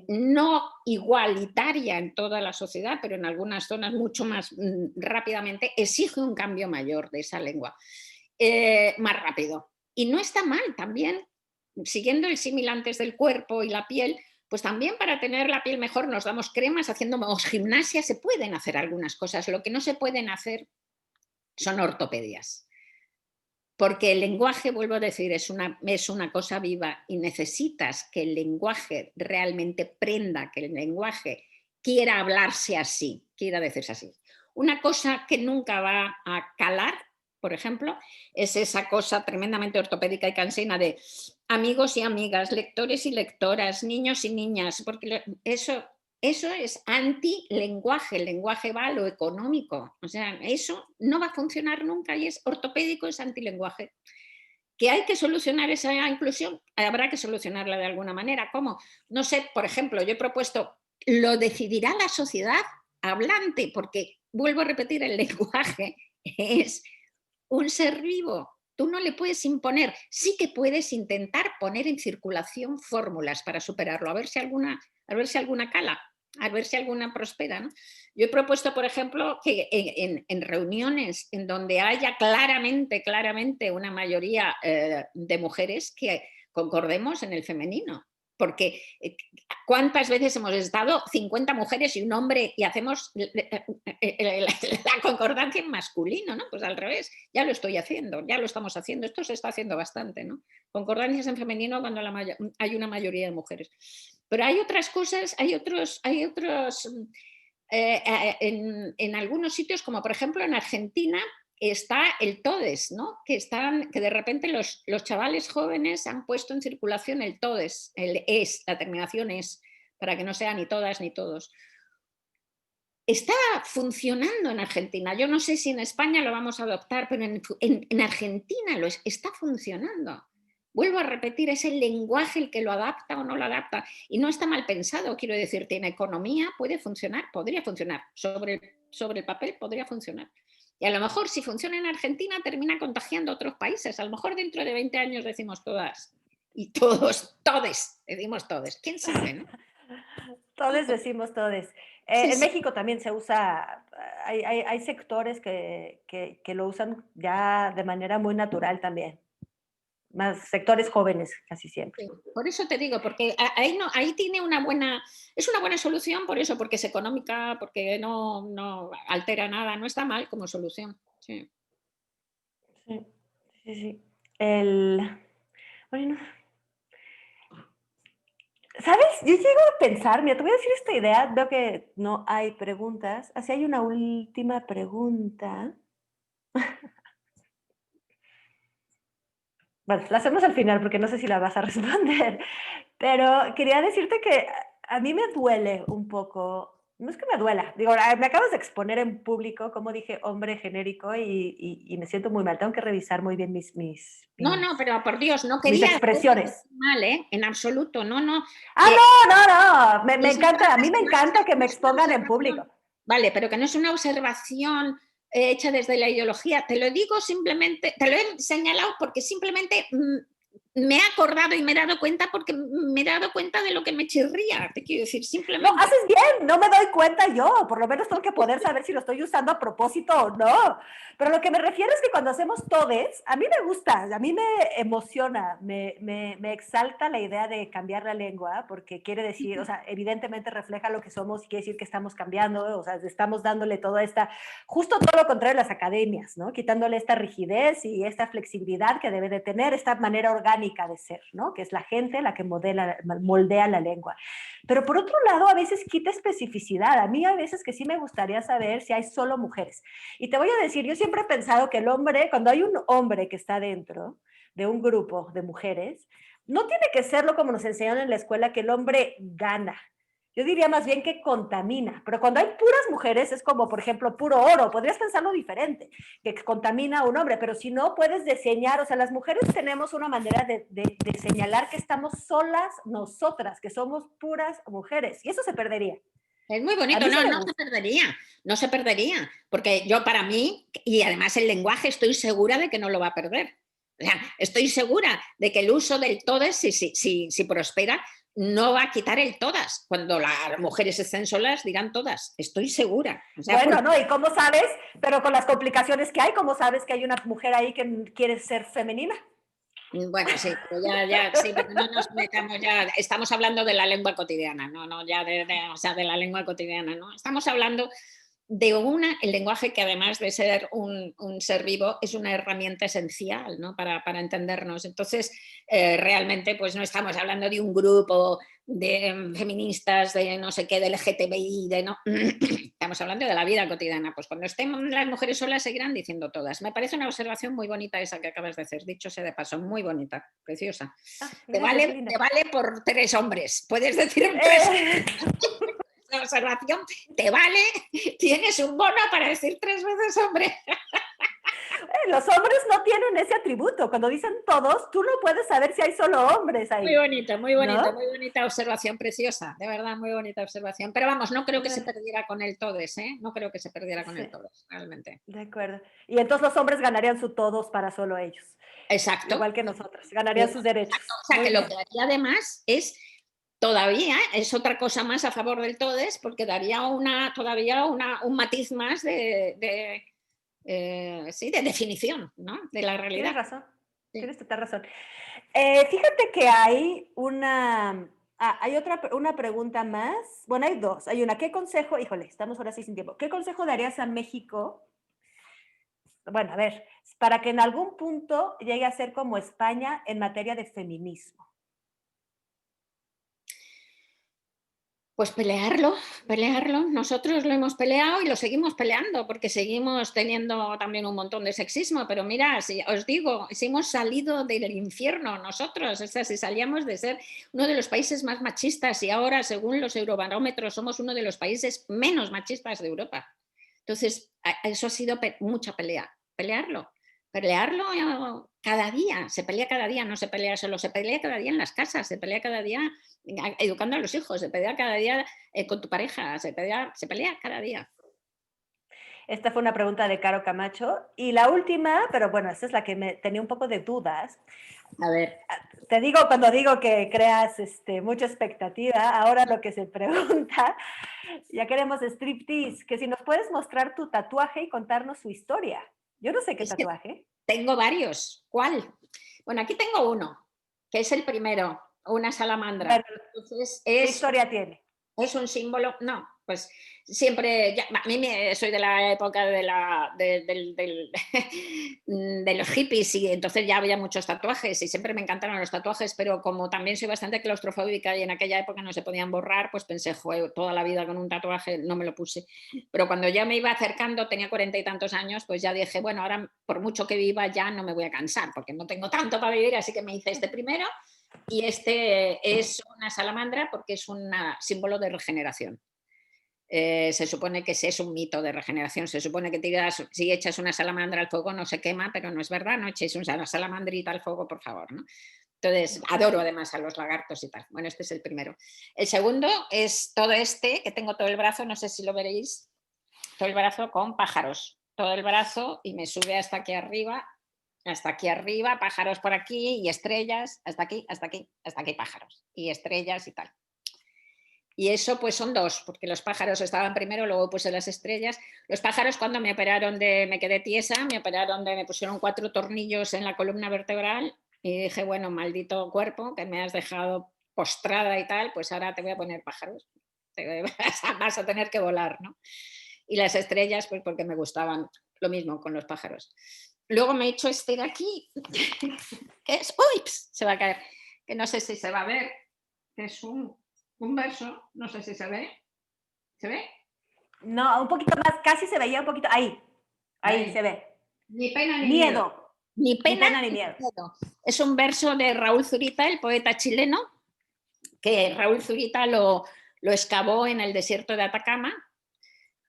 no igualitaria en toda la sociedad, pero en algunas zonas mucho más rápidamente, exige un cambio mayor de esa lengua, más rápido. Y no está mal también, siguiendo el símil antes del cuerpo y la piel, pues también para tener la piel mejor nos damos cremas, haciendo gimnasia, se pueden hacer algunas cosas. Lo que no se pueden hacer son ortopedias. Porque el lenguaje, vuelvo a decir, es una cosa viva y necesitas que el lenguaje realmente prenda, que el lenguaje quiera hablarse así, quiera decirse así. Una cosa que nunca va a calar, por ejemplo, es esa cosa tremendamente ortopédica y cansina de amigos y amigas, lectores y lectoras, niños y niñas, porque eso es anti-lenguaje, el lenguaje va a lo económico, o sea, eso no va a funcionar nunca y es ortopédico, es anti-lenguaje. ¿Que hay que solucionar esa inclusión? Habrá que solucionarla de alguna manera. ¿Cómo? No sé, por ejemplo, yo he propuesto, lo decidirá la sociedad hablante, porque, vuelvo a repetir, el lenguaje es un ser vivo. Tú no le puedes imponer, sí que puedes intentar poner en circulación fórmulas para superarlo, a ver si alguna cala, a ver si alguna prospera, ¿no? Yo he propuesto, por ejemplo, que en reuniones en donde haya claramente una mayoría de mujeres, que concordemos en el femenino. Porque ¿cuántas veces hemos estado 50 mujeres y un hombre y hacemos la concordancia en masculino, ¿no? Pues al revés, ya lo estoy haciendo, ya lo estamos haciendo, esto se está haciendo bastante, ¿no? Concordancias en femenino cuando hay una mayoría de mujeres. Pero hay otras cosas, hay otros en algunos sitios, como por ejemplo en Argentina, está el TODES, ¿no? Que de repente los chavales jóvenes han puesto en circulación el TODES, el ES, la terminación ES, para que no sean ni todas ni todos. Está funcionando en Argentina. Yo no sé si en España lo vamos a adoptar, pero en Argentina está funcionando. Vuelvo a repetir, es el lenguaje el que lo adapta o no lo adapta. Y no está mal pensado, quiero decir, tiene economía, puede funcionar, podría funcionar. Sobre el papel podría funcionar. Y a lo mejor si funciona en Argentina termina contagiando a otros países. A lo mejor dentro de 20 años decimos todas. Y todos, todes, decimos todes. ¿Quién sabe, no? Todos decimos todes. Sí, En sí. México también se usa, hay sectores que lo usan ya de manera muy natural también. Más sectores jóvenes casi siempre. Sí, por eso te digo, porque ahí tiene es una buena solución por eso, porque es económica, porque no altera nada, no está mal como solución. Sí. Sí, sí, sí. Bueno, ¿sabes? Yo llego a pensar, mira, te voy a decir esta idea, veo que no hay preguntas, así hay una última pregunta. Bueno, la hacemos al final porque no sé si la vas a responder, pero quería decirte que a mí me duele un poco No es que me duela, digo, me acabas de exponer en público como dije hombre genérico y me siento muy mal. Tengo que revisar muy bien No, no, pero por Dios, no mis quería hacerte expresiones. mal, ¿eh? En absoluto, no, no. Ah, Eh, no, no, no, me es encanta, a mí me que encanta que no me es una expongan en público. observación, vale, pero que no es una observación hecha desde la ideología. Te lo digo simplemente, te lo he señalado porque simplemente me he acordado y me he dado cuenta porque me he dado cuenta de lo que me chirría. Te quiero decir, No, simplemente. haces bien, no me doy cuenta yo, por lo menos tengo que poder saber si lo estoy usando a propósito o no. Pero lo que me refiero es que cuando hacemos todes, a mí me gusta, a mí me emociona, me exalta la idea de cambiar la lengua, porque quiere decir, o sea, evidentemente refleja lo que somos y quiere decir que estamos cambiando, o sea, estamos dándole toda esta, justo todo lo contrario a las academias, ¿no? Quitándole esta rigidez y esta flexibilidad que debe de tener, esta manera orgánica de ser, ¿no? Que es la gente la que moldea la lengua. Pero por otro lado, a veces quita especificidad. A mí a veces que sí me gustaría saber si hay solo mujeres. Y te voy a decir, yo siempre he pensado que el hombre, cuando hay un hombre que está dentro de un grupo de mujeres, no tiene que serlo como nos enseñaron en la escuela, que el hombre gana. Yo diría más bien que contamina, pero cuando hay puras mujeres es como, por ejemplo, puro oro, podrías pensarlo diferente, que contamina a un hombre, pero si no puedes diseñar, o sea, las mujeres tenemos una manera de señalar que estamos solas nosotras, que somos puras mujeres, y eso se perdería. Es muy A bonito, mí sí no, me no se gusta. perdería, no se perdería, porque yo para mí, y además el lenguaje, estoy segura de que no lo va a perder. O sea, estoy segura de que el uso del todes, si prospera, no va a quitar el todas. Cuando las mujeres estén solas, dirán todas. Estoy segura. O sea, Bueno, ¿no? ¿Y cómo sabes? Pero con las complicaciones que hay, ¿cómo sabes que hay una mujer ahí que quiere ser femenina? bueno, sí, pero ya, sí, pero no nos metamos ya, estamos hablando de la lengua cotidiana, no, no, ya o sea, de la lengua cotidiana, ¿no? Estamos hablando de el lenguaje que además de ser un ser vivo es una herramienta esencial, ¿no? Para entendernos. Entonces, realmente, pues no estamos hablando de un grupo de feministas, de no sé qué, del LGTBI, de no. Estamos hablando de la vida cotidiana. Pues cuando estén las mujeres solas seguirán diciendo todas. Me parece una observación muy bonita esa que acabas de hacer, dicho sea de paso, muy bonita, preciosa. Ah, Te gracias, qué vale, linda. te vale por 3 hombres. Puedes decir 3 Eh, observación, te vale, tienes un bono para decir 3 veces hombre. los hombres no tienen ese atributo. Cuando dicen todos, tú no puedes saber si hay solo hombres Muy ahí, bonito, muy bonito, ¿no? muy bonita observación, preciosa, de verdad, muy bonita observación. Pero vamos, no creo que se perdiera con el todes, ¿eh? No creo que se perdiera con el Sí, todes, realmente. de acuerdo. Y entonces los hombres ganarían su todos para solo ellos, Exacto. igual que nosotros, ganarían sus Exacto. derechos. O sea, Muy que lo que bien. haría además es todavía, es otra cosa más a favor del todes, porque daría todavía un matiz más sí, de definición, ¿no? De la Tienes realidad. razón, Sí. tienes total razón. Fíjate que hay hay una pregunta más. Bueno, hay dos. Hay una, ¿qué consejo? Híjole, estamos ahora sí sin tiempo. ¿Qué consejo darías a México? Bueno, a ver, para que en algún punto llegue a ser como España en materia de feminismo. Pues pelearlo, pelearlo. Nosotros lo hemos peleado y lo seguimos peleando porque seguimos teniendo también un montón de sexismo. Pero mira, si os digo, si hemos salido del infierno nosotros, o sea, si salíamos de ser uno de los países más machistas y ahora, según los eurobarómetros, somos uno de los países menos machistas de Europa. Entonces, eso ha sido mucha pelea, pelearlo. Pelearlo cada día, se pelea cada día, no se pelea solo, se pelea cada día en las casas, se pelea cada día educando a los hijos, se pelea cada día con tu pareja, se pelea cada día. Esta fue una pregunta de Caro Camacho. Y la última, pero bueno, esta es la que me tenía un poco de dudas. A ver, Te digo, cuando digo que creas mucha expectativa, ahora lo que se pregunta, ya queremos striptease, que si nos puedes mostrar tu tatuaje y contarnos su historia. Yo no sé qué es que tatuaje. tengo varios. ¿Cuál? Bueno, aquí tengo uno, que es el primero, una Bueno, salamandra. Entonces, ¿qué historia tiene? es un símbolo, no, pues siempre, a mí soy de la época de los hippies y entonces ya había muchos tatuajes y siempre me encantaron los tatuajes, pero como también soy bastante claustrofóbica y en aquella época no se podían borrar, pues pensé, joder, toda la vida con un tatuaje no me lo puse. Pero cuando ya me iba acercando, tenía 40 y tantos años, pues ya dije, bueno, ahora por mucho que viva ya no me voy a cansar porque no tengo tanto para vivir, así que me hice este primero. Y este es una salamandra porque es un símbolo de regeneración. Se supone que ese es un mito de regeneración. Se supone que si echas una salamandra al fuego no se quema, pero no es verdad, no echéis una salamandrita al fuego, por favor, ¿no? Entonces, adoro además a los lagartos y tal. Bueno, este es el primero. El segundo es todo este, que tengo todo el brazo, no sé si lo veréis, todo el brazo con pájaros. Todo el brazo y me sube hasta aquí arriba, pájaros por aquí y estrellas, hasta aquí, hasta aquí, hasta aquí pájaros y estrellas y tal. Y eso pues son dos, porque los pájaros estaban primero, luego puse las estrellas. Los pájaros cuando me operaron me quedé tiesa, me pusieron 4 tornillos en la columna vertebral y dije, bueno, maldito cuerpo que me has dejado postrada y tal, pues ahora te voy a poner pájaros. Vas a tener que volar, ¿no? Y las estrellas, pues porque me gustaban, lo mismo con los pájaros. Luego me he hecho este de aquí, que es, ¡uy! Se va a caer, que no sé si se va a ver, que es un verso, no sé si se ve. ¿Se ve? No, un poquito más, casi se veía un poquito. Ahí se ve. Ni pena ni Miedo. miedo. Ni pena ni miedo. Es un verso de Raúl Zurita, el poeta chileno, que Raúl Zurita lo excavó en el desierto de Atacama.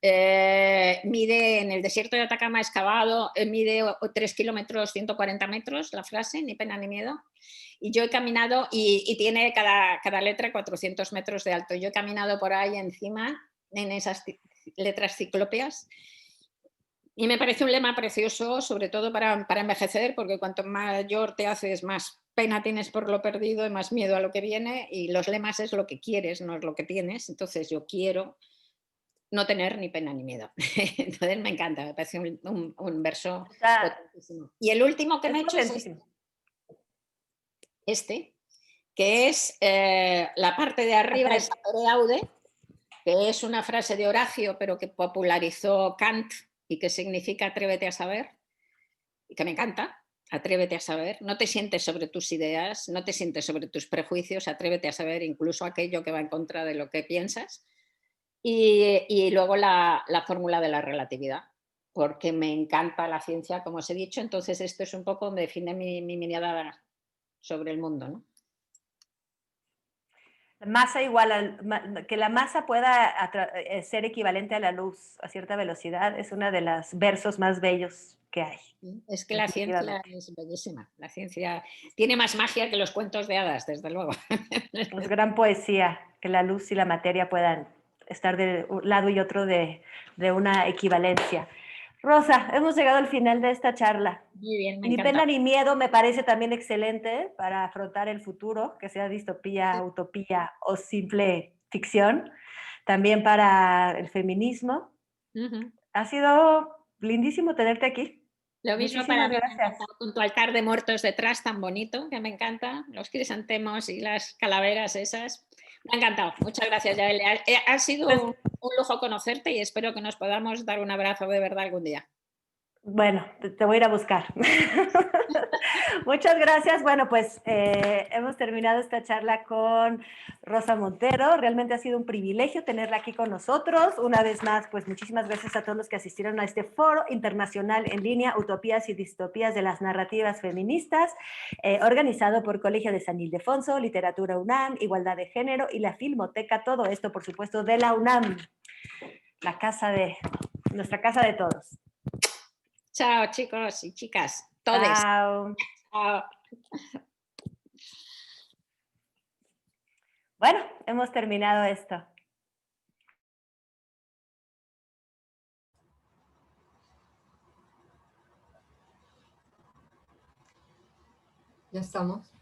Mide en el desierto de Atacama excavado, mide 3 kilómetros, 140 metros la frase, ni pena ni miedo. Y yo he caminado, y tiene cada letra 400 metros de alto. Yo he caminado por ahí encima, en esas letras ciclópeas, y me parece un lema precioso, sobre todo para envejecer, porque cuanto mayor te haces, más pena tienes por lo perdido y más miedo a lo que viene, y los lemas es lo que quieres, no es lo que tienes. Entonces yo quiero no tener ni pena ni miedo. Entonces me encanta, me parece un verso potentísimo. Y el último que me he hecho es este, que es la parte de arriba, es Sapere Aude, que es una frase de Horacio, pero que popularizó Kant y que significa atrévete a saber, y que me encanta. Atrévete a saber, no te sientes sobre tus ideas, no te sientes sobre tus prejuicios, atrévete a saber incluso aquello que va en contra de lo que piensas. Y luego la fórmula de la relatividad, porque me encanta la ciencia, como os he dicho. Entonces esto es un poco, me define mi mirada sobre el mundo, ¿no? Masa igual, que la masa pueda ser equivalente a la luz a cierta velocidad es uno de los versos más bellos que hay. Es que la ciencia es bellísima. La ciencia tiene más magia que los cuentos de hadas, desde luego. Es gran poesía que la luz y la materia puedan estar de un lado y otro de una equivalencia. Rosa, hemos llegado al final de esta charla. Muy bien, me Ni encanta. pena ni miedo me parece también excelente para afrontar el futuro, que sea distopía, utopía o simple ficción. También para el feminismo. Ha sido lindísimo tenerte aquí. Lo mismo Muchísimas para mí, gracias. con tu altar de muertos detrás tan bonito, que me encanta, los crisantemos y las calaveras esas. Me ha encantado. Muchas gracias, Yael. Ha sido un lujo conocerte y espero que nos podamos dar un abrazo de verdad algún día. Bueno, te voy a ir a buscar. Muchas gracias. Bueno, pues hemos terminado esta charla con Rosa Montero. Realmente ha sido un privilegio tenerla aquí con nosotros. Una vez más, pues muchísimas gracias a todos los que asistieron a este foro internacional en línea, Utopías y Distopías de las Narrativas Feministas, organizado por Colegio de San Ildefonso, Literatura UNAM, Igualdad de Género y la Filmoteca. Todo esto, por supuesto, de la UNAM, nuestra casa de todos. Chao, chicos y chicas. Todes. Chao. Chao. Bueno, hemos terminado esto. Ya estamos.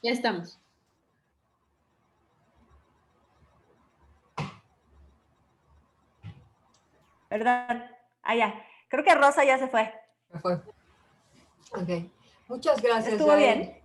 Ya estamos. Perdón. Ya. Creo que Rosa ya se fue. Se fue. Ok. Muchas gracias. Estuvo bien.